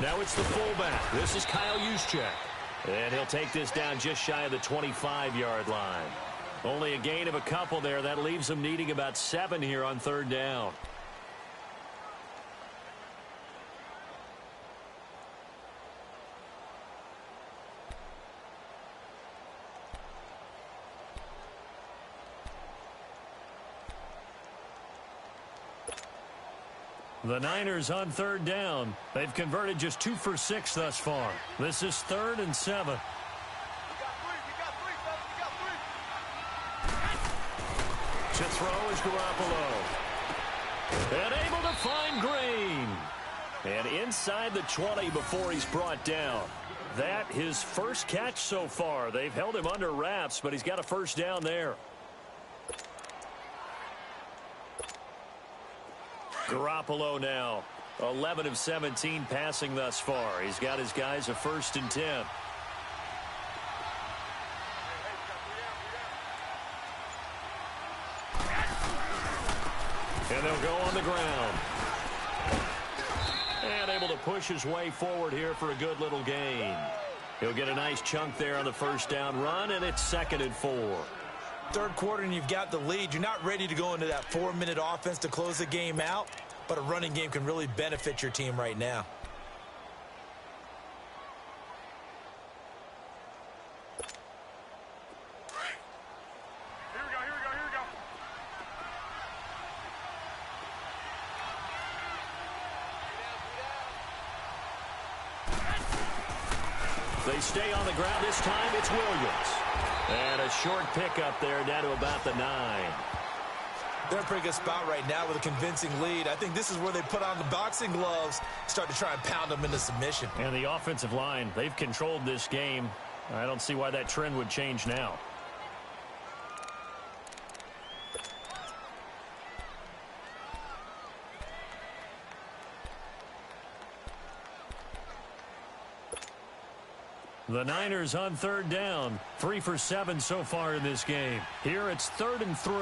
Now it's the fullback. This is Kyle Juszczyk. And he'll take this down just shy of the 25-yard line. Only a gain of a couple there. That leaves them needing about 7 here on 3rd down. The Niners on 3rd down. They've converted just 2 for 6 thus far. This is 3rd and 7. To throw is Garoppolo. And able to find Green. And inside the 20 before he's brought down. That his first catch so far. They've held him under wraps, but he's got a first down there. Garoppolo now, 11 of 17 passing thus far. He's got his guys a 1st and 10. And they'll go on the ground. And able to push his way forward here for a good little gain. He'll get a nice chunk there on the first down run, and it's 2nd and 4. Third quarter and you've got the lead. You're not ready to go into that 4-minute offense to close the game out, but a running game can really benefit your team right now. They stay on the ground. This time it's Williams. And a short pickup there down to about the 9. They're in a pretty good spot right now with a convincing lead. I think this is where they put on the boxing gloves, start to try and pound them into submission. And the offensive line, they've controlled this game. I don't see why that trend would change now. The Niners on 3rd down. 3 for 7 so far in this game. Here it's 3rd and 3.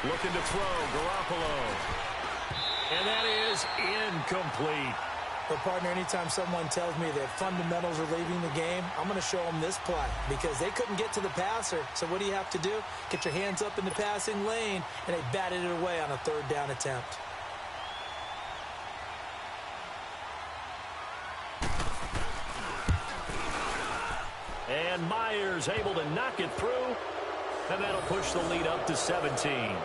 Looking to throw, Garoppolo. And that is incomplete. But, partner, anytime someone tells me that fundamentals are leaving the game, I'm going to show them this play because they couldn't get to the passer. So what do you have to do? Get your hands up in the passing lane, and they batted it away on a 3rd down attempt. And Myers able to knock it through, and that'll push the lead up to 17.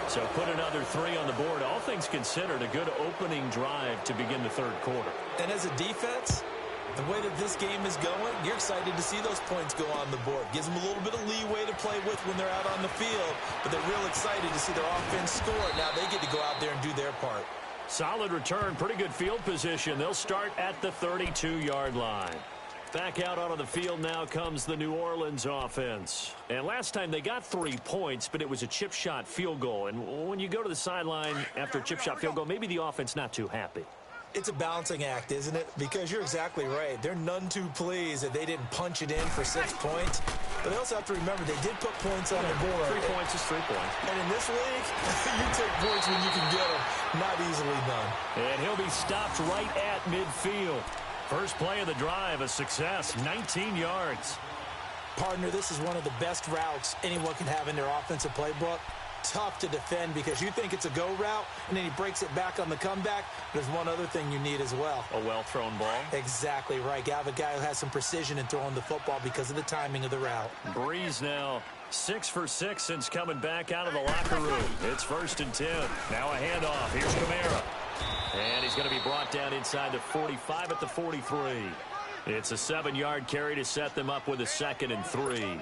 So put another 3 on the board. All things considered, a good opening drive to begin the 3rd quarter. And as a defense, the way that this game is going, you're excited to see those points go on the board. Gives them a little bit of leeway to play with when they're out on the field, but they're real excited to see their offense score. Now they get to go out there and do their part. Solid return, pretty good field position. They'll start at the 32-yard line. Back out onto the field now comes the New Orleans offense. And last time they got 3 points, but it was a chip shot field goal. And when you go to the sideline after a chip shot field goal, maybe the offense not too happy. It's a balancing act, isn't it? Because you're exactly right. They're none too pleased that they didn't punch it in for 6 points. But they also have to remember they did put points on the board. 3 points is 3 points. And in this league, you take points when you can get them. Not easily done. And he'll be stopped right at midfield. First play of the drive, a success, 19 yards. Partner, this is one of the best routes anyone can have in their offensive playbook. Tough to defend because you think it's a go route, and then he breaks it back on the comeback. There's one other thing you need as well. A well-thrown ball. Exactly right. You have a guy who has some precision in throwing the football because of the timing of the route. Breeze now 6 for 6 since coming back out of the locker room. It's 1st and 10. Now a handoff. Here's Kamara. And he's going to be brought down inside the 45 at the 43. It's a 7-yard carry to set them up with a 2nd and 3.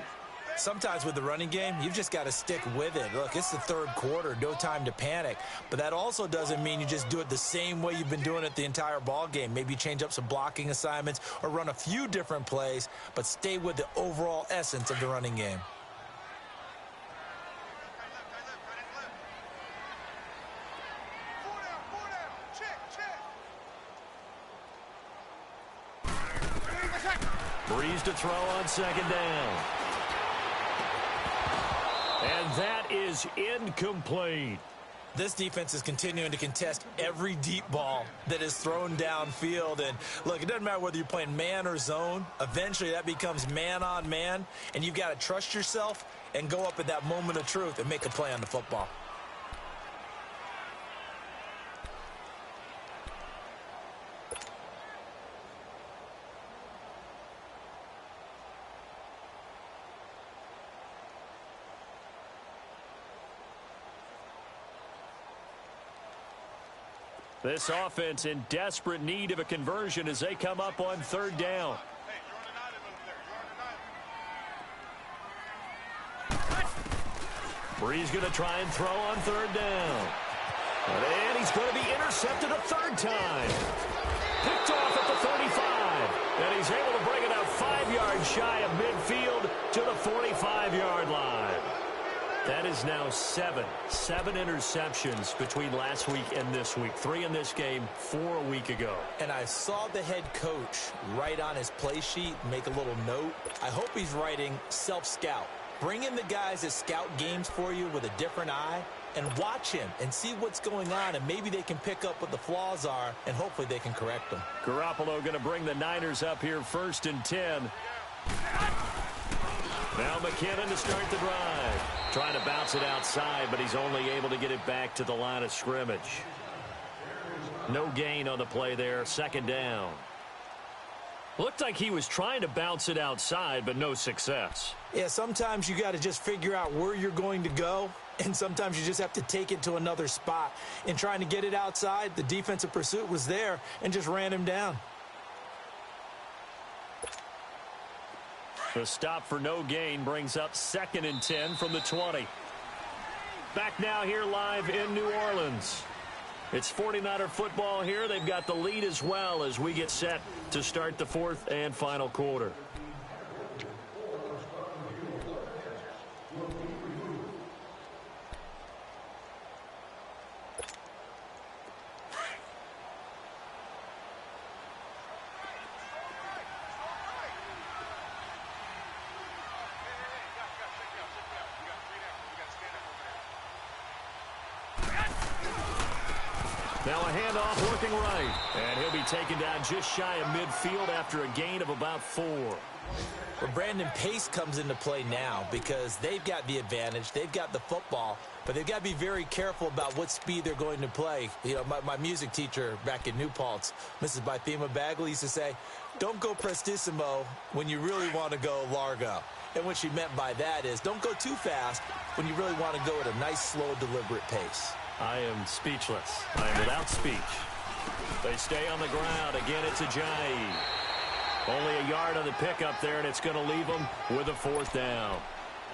Sometimes with the running game, you've just got to stick with it. Look, it's the 3rd quarter, no time to panic. But that also doesn't mean you just do it the same way you've been doing it the entire ball game. Maybe change up some blocking assignments or run a few different plays, but stay with the overall essence of the running game. Breeze to throw on 2nd down. And that is incomplete. This defense is continuing to contest every deep ball that is thrown downfield. And, look, it doesn't matter whether you're playing man or zone. Eventually that becomes man on man, and you've got to trust yourself and go up at that moment of truth and make a play on the football. This offense in desperate need of a conversion as they come up on 3rd down. Breeze going to try and throw on 3rd down. And he's going to be intercepted a 3rd time. Picked off at the 35. And he's able to bring it out 5 yards shy of midfield to the 45-yard line. That is now seven interceptions between last week and this week. 3 in this game, 4 a week ago. And I saw the head coach write on his play sheet, make a little note. I hope he's writing self-scout. Bring in the guys that scout games for you with a different eye and watch him and see what's going on, and maybe they can pick up what the flaws are, and hopefully they can correct them. Garoppolo going to bring the Niners up here 1st and 10. Now McKinnon to start the drive. Trying to bounce it outside, but he's only able to get it back to the line of scrimmage. No gain on the play there. 2nd down. Looked like he was trying to bounce it outside, but no success. Yeah, sometimes you got to just figure out where you're going to go, and sometimes you just have to take it to another spot. In trying to get it outside, the defensive pursuit was there and just ran him down. The stop for no gain brings up 2nd and 10 from the 20. Back now here live in New Orleans. It's 49er football here. They've got the lead as well as we get set to start the 4th and final quarter. Now a handoff working right. And he'll be taken down just shy of midfield after a gain of about 4. Well, Brandon, pace comes into play now because they've got the advantage. They've got the football, but they've got to be very careful about what speed they're going to play. You know, my music teacher back in New Paltz, Mrs. Bythema Bagley, used to say, don't go prestissimo when you really want to go largo. And what she meant by that is don't go too fast when you really want to go at a nice, slow, deliberate pace. I am speechless. I am without speech. They stay on the ground. Again, it's Ajayi. Only a yard on the pickup there, and it's going to leave them with a 4th down.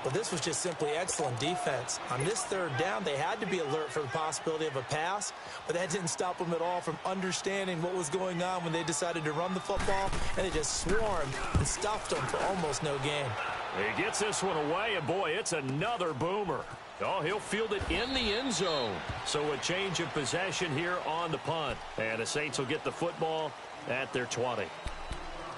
Well, this was just simply excellent defense. On this 3rd down, they had to be alert for the possibility of a pass, but that didn't stop them at all from understanding what was going on when they decided to run the football, and they just swarmed and stuffed them for almost no gain. He gets this one away, and boy, it's another boomer. Oh, he'll field it in the end zone. So a change of possession here on the punt. And the Saints will get the football at their 20.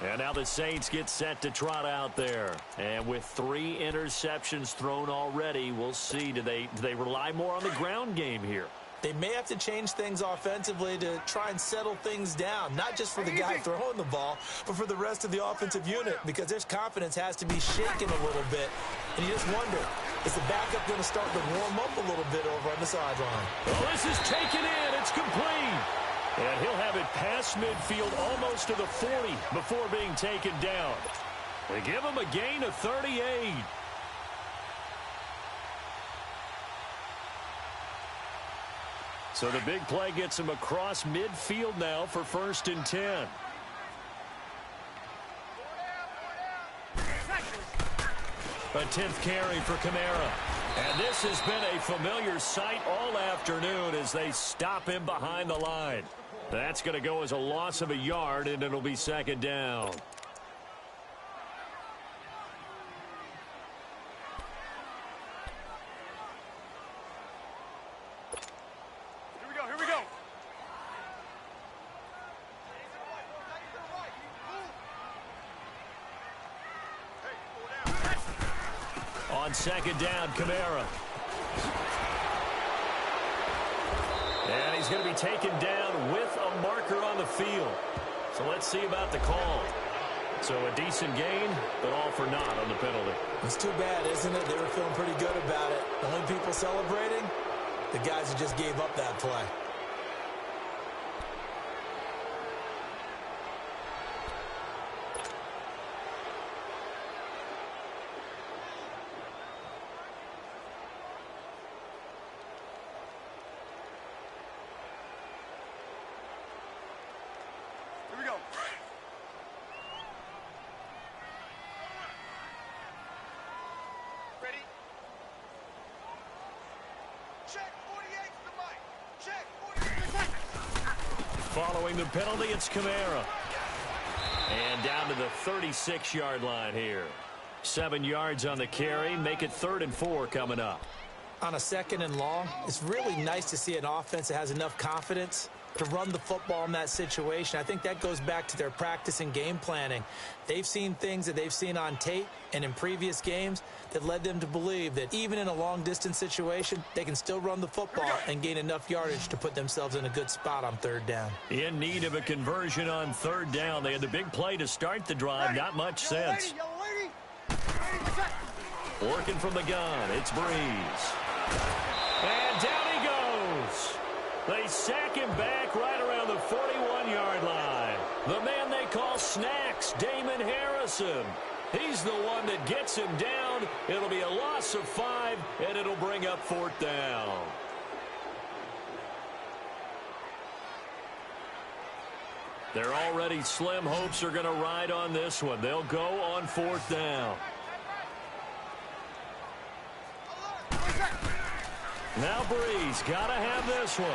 And now the Saints get set to trot out there. And with 3 interceptions thrown already, we'll see. Do they rely more on the ground game here? They may have to change things offensively to try and settle things down, not just for the guy throwing the ball, but for the rest of the offensive unit, because their confidence has to be shaken a little bit. And you just wonder, is the backup going to start to warm up a little bit over on the sideline? Well, this is taken in. It's complete. And he'll have it past midfield almost to the 40 before being taken down. They give him a gain of 38. So the big play gets him across midfield now for 1st and 10. A 10th carry for Kamara. And this has been a familiar sight all afternoon as they stop him behind the line. That's going to go as a loss of a yard, and it'll be 2nd down. Here we go. On 2nd down, Kamara. And he's going to be taken down with a marker on the field. So let's see about the call. So a decent gain, but all for naught on the penalty. It's too bad, isn't it? They were feeling pretty good about it. The only people celebrating, the guys who just gave up that play. Here we go. Ready? Check 48 to the mic. Check 48. Following the penalty, it's Kamara. And down to the 36-yard line here. 7 yards on the carry. Make it 3rd and 4 coming up. On a 2nd and long, it's really nice to see an offense that has enough confidence to run the football in that situation. I think that goes back to their practice and game planning. They've seen things that they've seen on tape and in previous games that led them to believe that even in a long-distance situation, they can still run the football and gain enough yardage to put themselves in a good spot on 3rd down. In need of a conversion on 3rd down. They had the big play to start the drive. Not much sense. Working from the gun, it's Breeze. And down he goes. They sack him back right around the 41-yard line. The man they call Snacks, Damon Harrison. He's the one that gets him down. It'll be a loss of 5, and it'll bring up 4th down. Their already slim hopes are going to ride on this one. They'll go on 4th down. Now Breeze, got to have this one.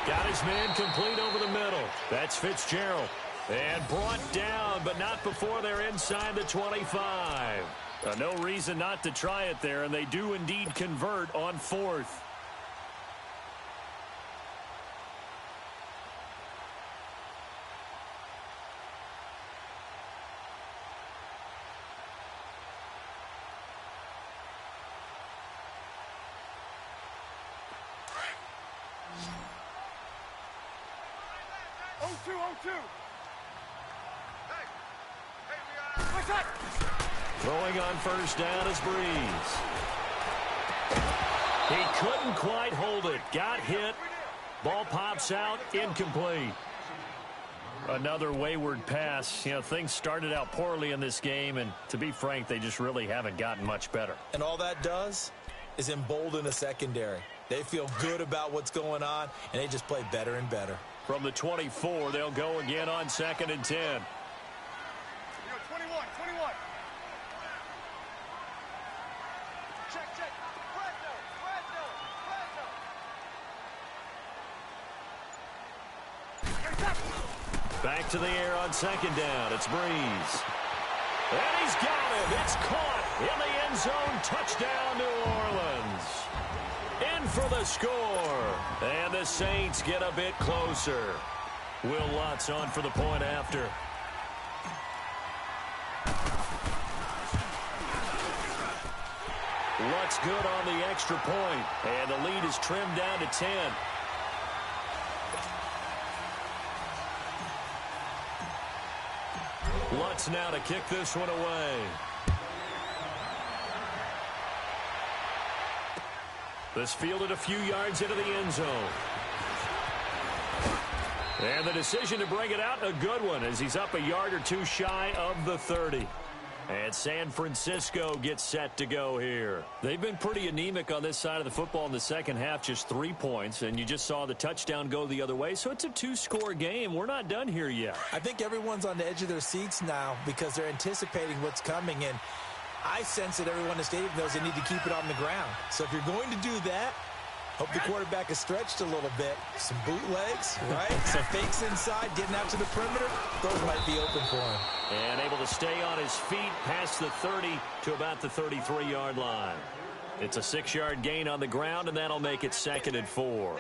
Got his man complete over the middle. That's Fitzgerald. And brought down, but not before they're inside the 25. No reason not to try it there, and they do indeed convert on 4th. Throwing on 1st down is Breeze. He couldn't quite hold it. Got hit. Ball pops out. Incomplete. Another wayward pass. You know, things started out poorly in this game, and to be frank, they just really haven't gotten much better. And all that does is embolden a secondary. They feel good about what's going on, and they just play better and better. From the 24, they'll go again on 2nd and 10. 21. Check. Back to the air on 2nd down. It's Breeze. And he's got him. It's caught in the end zone. Touchdown, New Orleans. In for the score. And the Saints get a bit closer. Will Lutz on for the point after. Lutz good on the extra point. And the lead is trimmed down to 10. Lutz now to kick this one away. This fielded a few yards into the end zone. And the decision to bring it out, a good one, as he's up a yard or two shy of the 30. And San Francisco gets set to go here. They've been pretty anemic on this side of the football in the second half, just 3 points, and you just saw the touchdown go the other way, so it's a 2-score game. We're not done here yet. I think everyone's on the edge of their seats now because they're anticipating what's coming, and I sense that everyone in the stadium knows they need to keep it on the ground. So if you're going to do that, hope the quarterback is stretched a little bit. Some bootlegs, right? Some fakes inside, getting out to the perimeter. Those might be open for him. And able to stay on his feet past the 30 to about the 33-yard line. It's a 6-yard gain on the ground, and that'll make it 2nd and 4.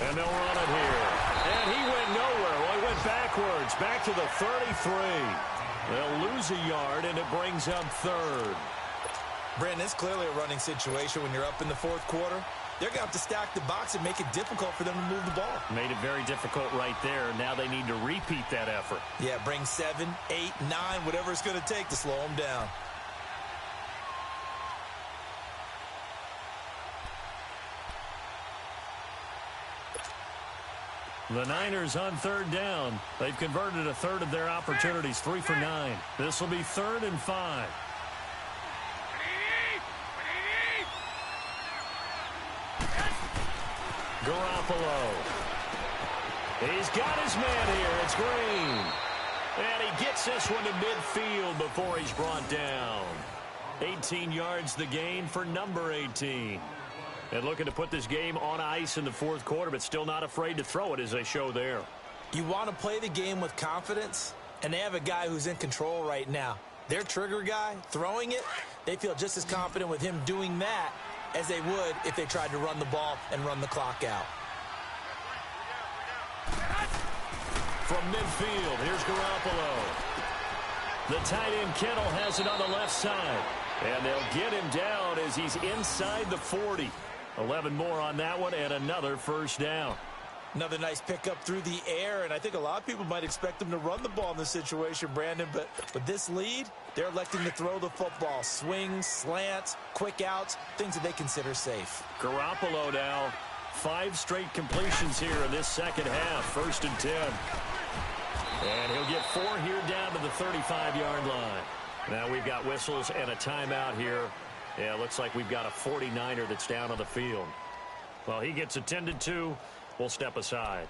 And they'll run it here. And he went nowhere. Well, he went backwards, back to the 33. They'll lose a yard, and it brings up 3rd. Brandon, it's clearly a running situation when you're up in the 4th quarter. They're going to have to stack the box and make it difficult for them to move the ball. Made it very difficult right there. Now they need to repeat that effort. Yeah, bring 7, 8, 9, whatever it's going to take to slow them down. The Niners on 3rd down. They've converted a third of their opportunities, 3 for 9. This will be 3rd and 5. Garoppolo. He's got his man here. It's Green. And he gets this one to midfield before he's brought down. 18 yards the gain for number 18. And looking to put this game on ice in the fourth quarter, but still not afraid to throw it as they show there. You want to play the game with confidence, and they have a guy who's in control right now. Their trigger guy, throwing it, they feel just as confident with him doing that as they would if they tried to run the ball and run the clock out. From midfield, here's Garoppolo. The tight end Kittle has it on the left side. And they'll get him down as he's inside the 40. 11 more on that one and another first down. Another nice pickup through the air, and I think a lot of people might expect them to run the ball in this situation, Brandon, but with this lead, they're electing to throw the football. Swings, slants, quick outs, things that they consider safe. Garoppolo now, 5 straight completions here in this second half, 1st and 10. And he'll get 4 here down to the 35-yard line. Now we've got whistles and a timeout here. Yeah, looks like we've got a 49er that's down on the field. Well, he gets attended to. We'll step aside.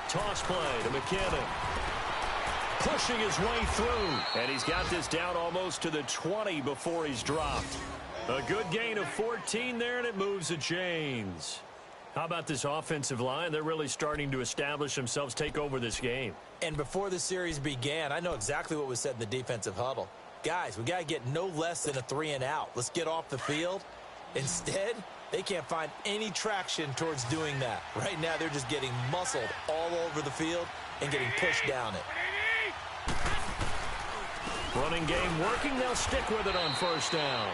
Toss play to McKinnon. Pushing his way through. And he's got this down almost to the 20 before he's dropped. A good gain of 14 there, and it moves the chains. How about this offensive line? They're really starting to establish themselves, take over this game. And before the series began, I know exactly what was said in the defensive huddle. Guys, we got to get no less than a 3-and-out. Let's get off the field. Instead, they can't find any traction towards doing that. Right now, they're just getting muscled all over the field and getting pushed down it. Running game working. They'll stick with it on first down.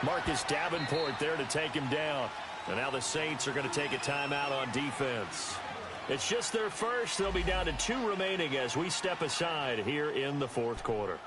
Marcus Davenport there to take him down. And now the Saints are going to take a timeout on defense. It's just their first. They'll be down to 2 remaining as we step aside here in the fourth quarter.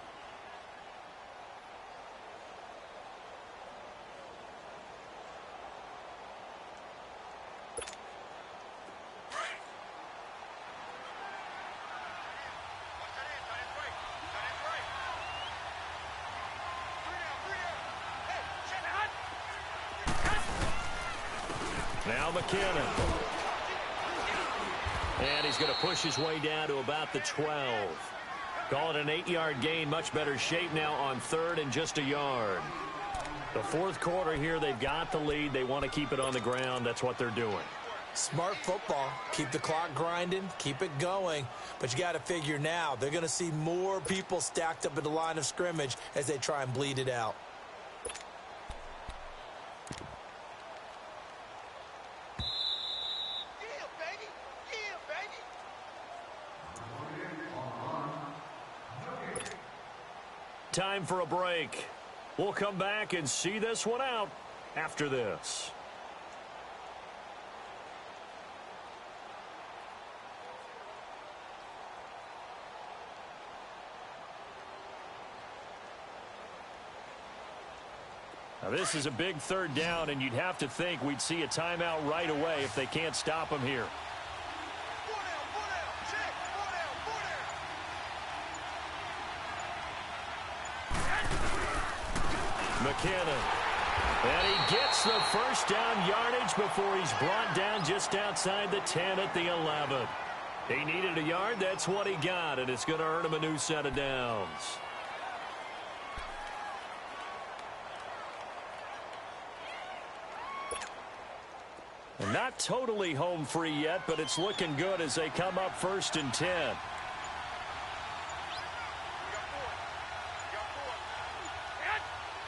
Now McKinnon. And he's going to push his way down to about the 12. Call it an 8-yard gain. Much better shape now on 3rd and just a yard. The fourth quarter here, they've got the lead. They want to keep it on the ground. That's what they're doing. Smart football. Keep the clock grinding. Keep it going. But you got to figure now, they're going to see more people stacked up at the line of scrimmage as they try and bleed it out. Time for a break. We'll come back and see this one out after this. Now this is a big 3rd down, and you'd have to think we'd see a timeout right away if they can't stop them here. McKinnon. And he gets the first down yardage before he's brought down just outside the 10 at the 11. He needed a yard. That's what he got, and it's going to earn him a new set of downs. And not totally home free yet, but it's looking good as they come up 1st and 10.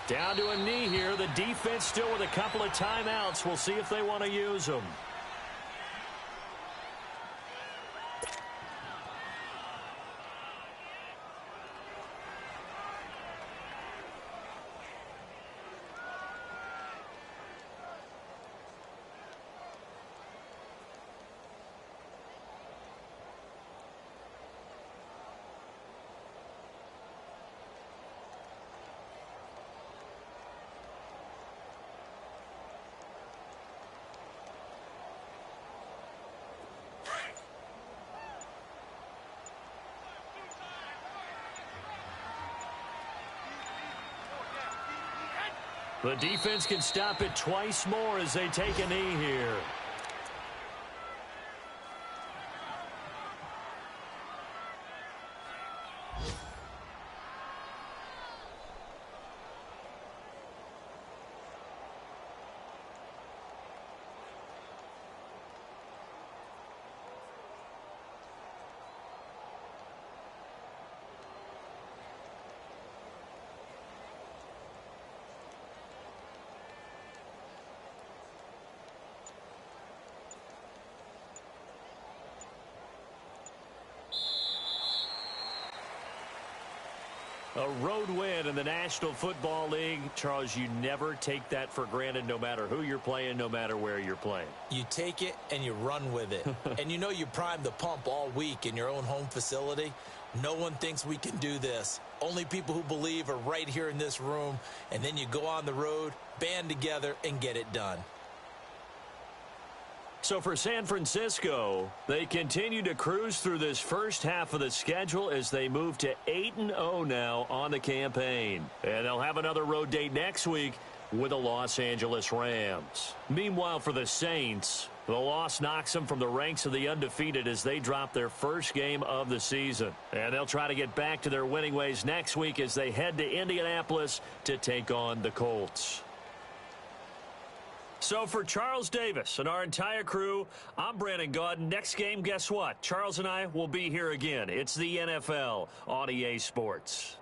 Down to a knee here. The defense still with a couple of timeouts. We'll see if they want to use them. The defense can stop it twice more as they take a knee here. A road win in the National Football League. Charles, you never take that for granted no matter who you're playing, no matter where you're playing. You take it and you run with it. And you know you primed the pump all week in your own home facility. No one thinks we can do this. Only people who believe are right here in this room. And then you go on the road, band together, and get it done. So for San Francisco, they continue to cruise through this first half of the schedule as they move to 8-0 now on the campaign. And they'll have another road date next week with the Los Angeles Rams. Meanwhile, for the Saints, the loss knocks them from the ranks of the undefeated as they drop their first game of the season. And they'll try to get back to their winning ways next week as they head to Indianapolis to take on the Colts. So for Charles Davis and our entire crew, I'm Brandon Gaudin. Next game, guess what? Charles and I will be here again. It's the NFL on EA Sports.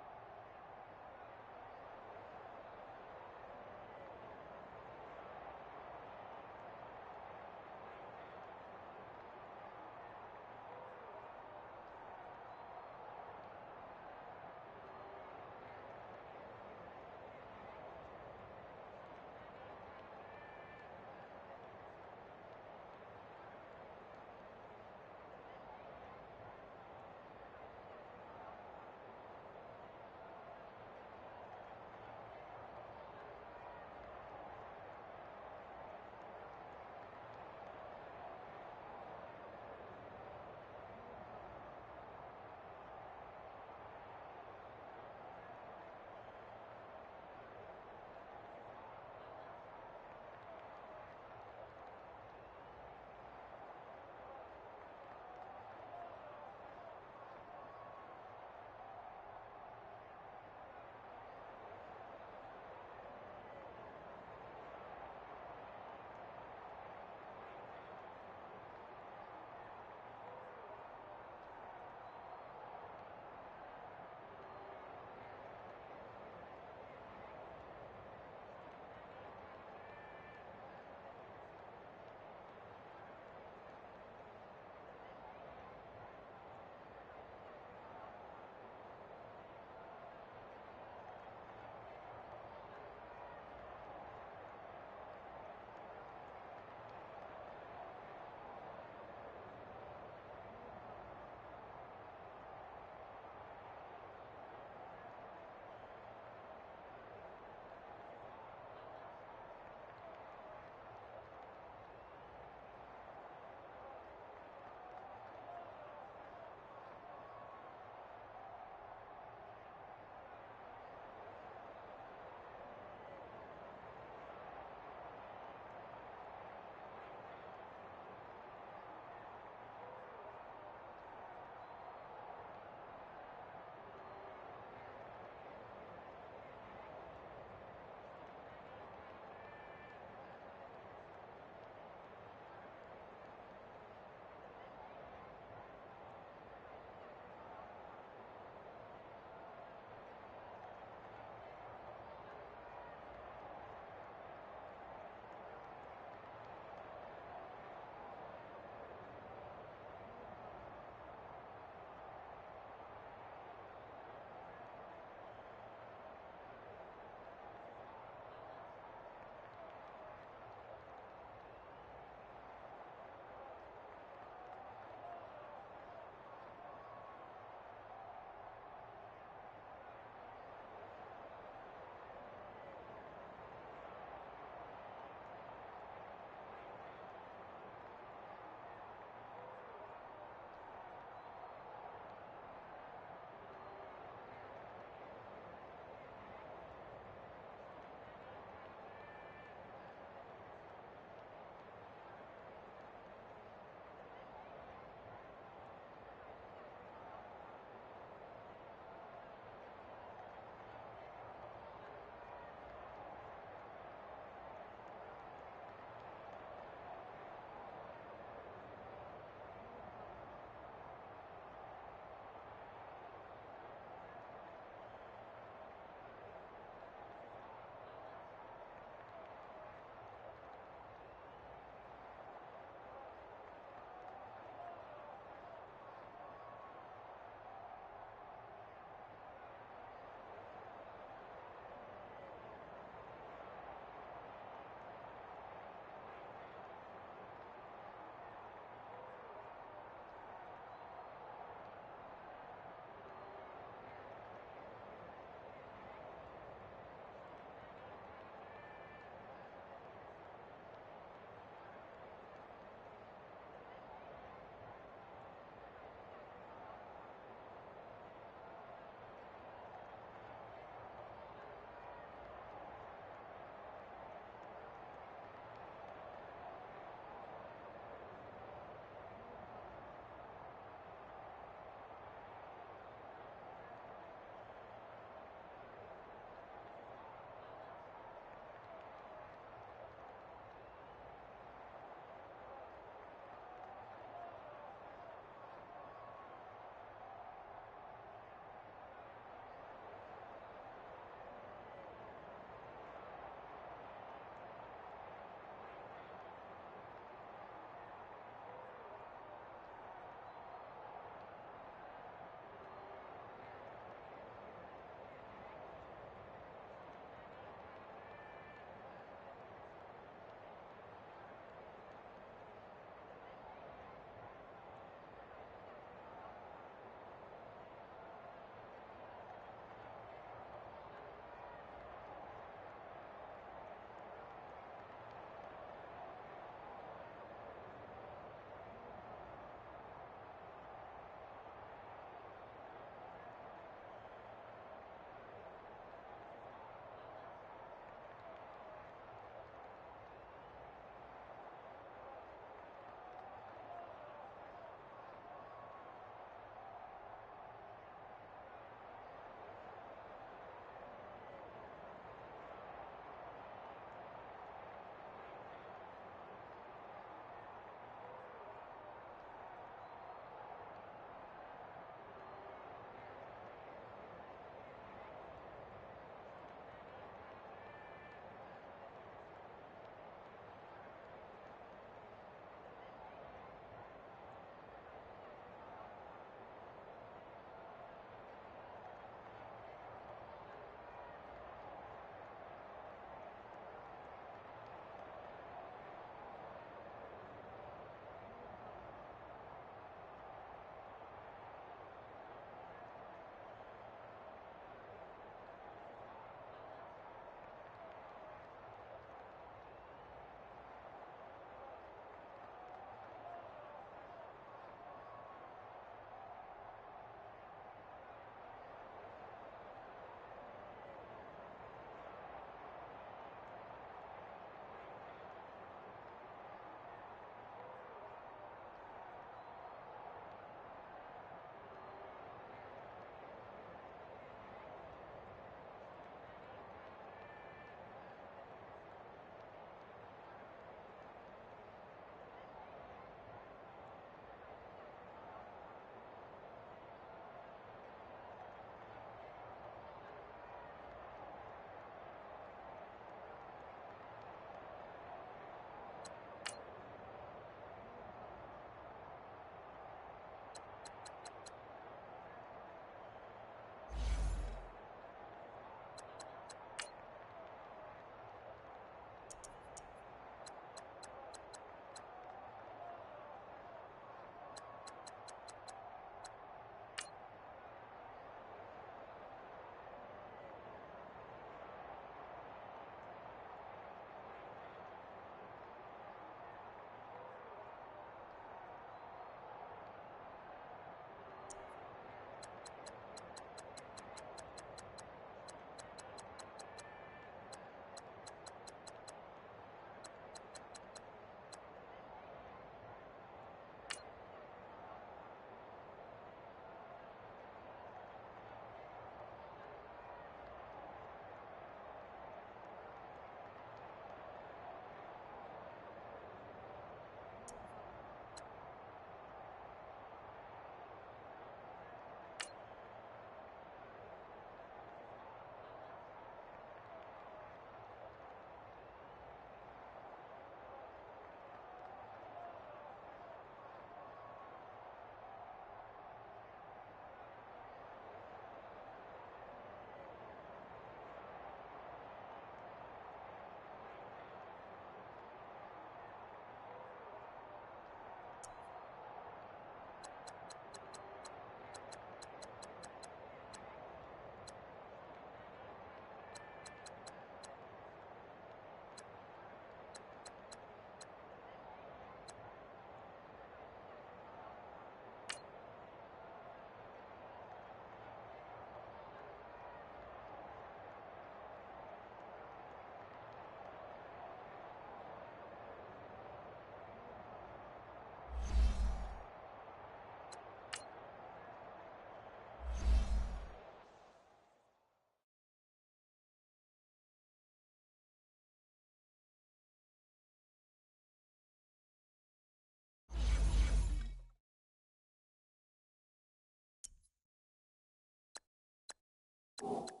it.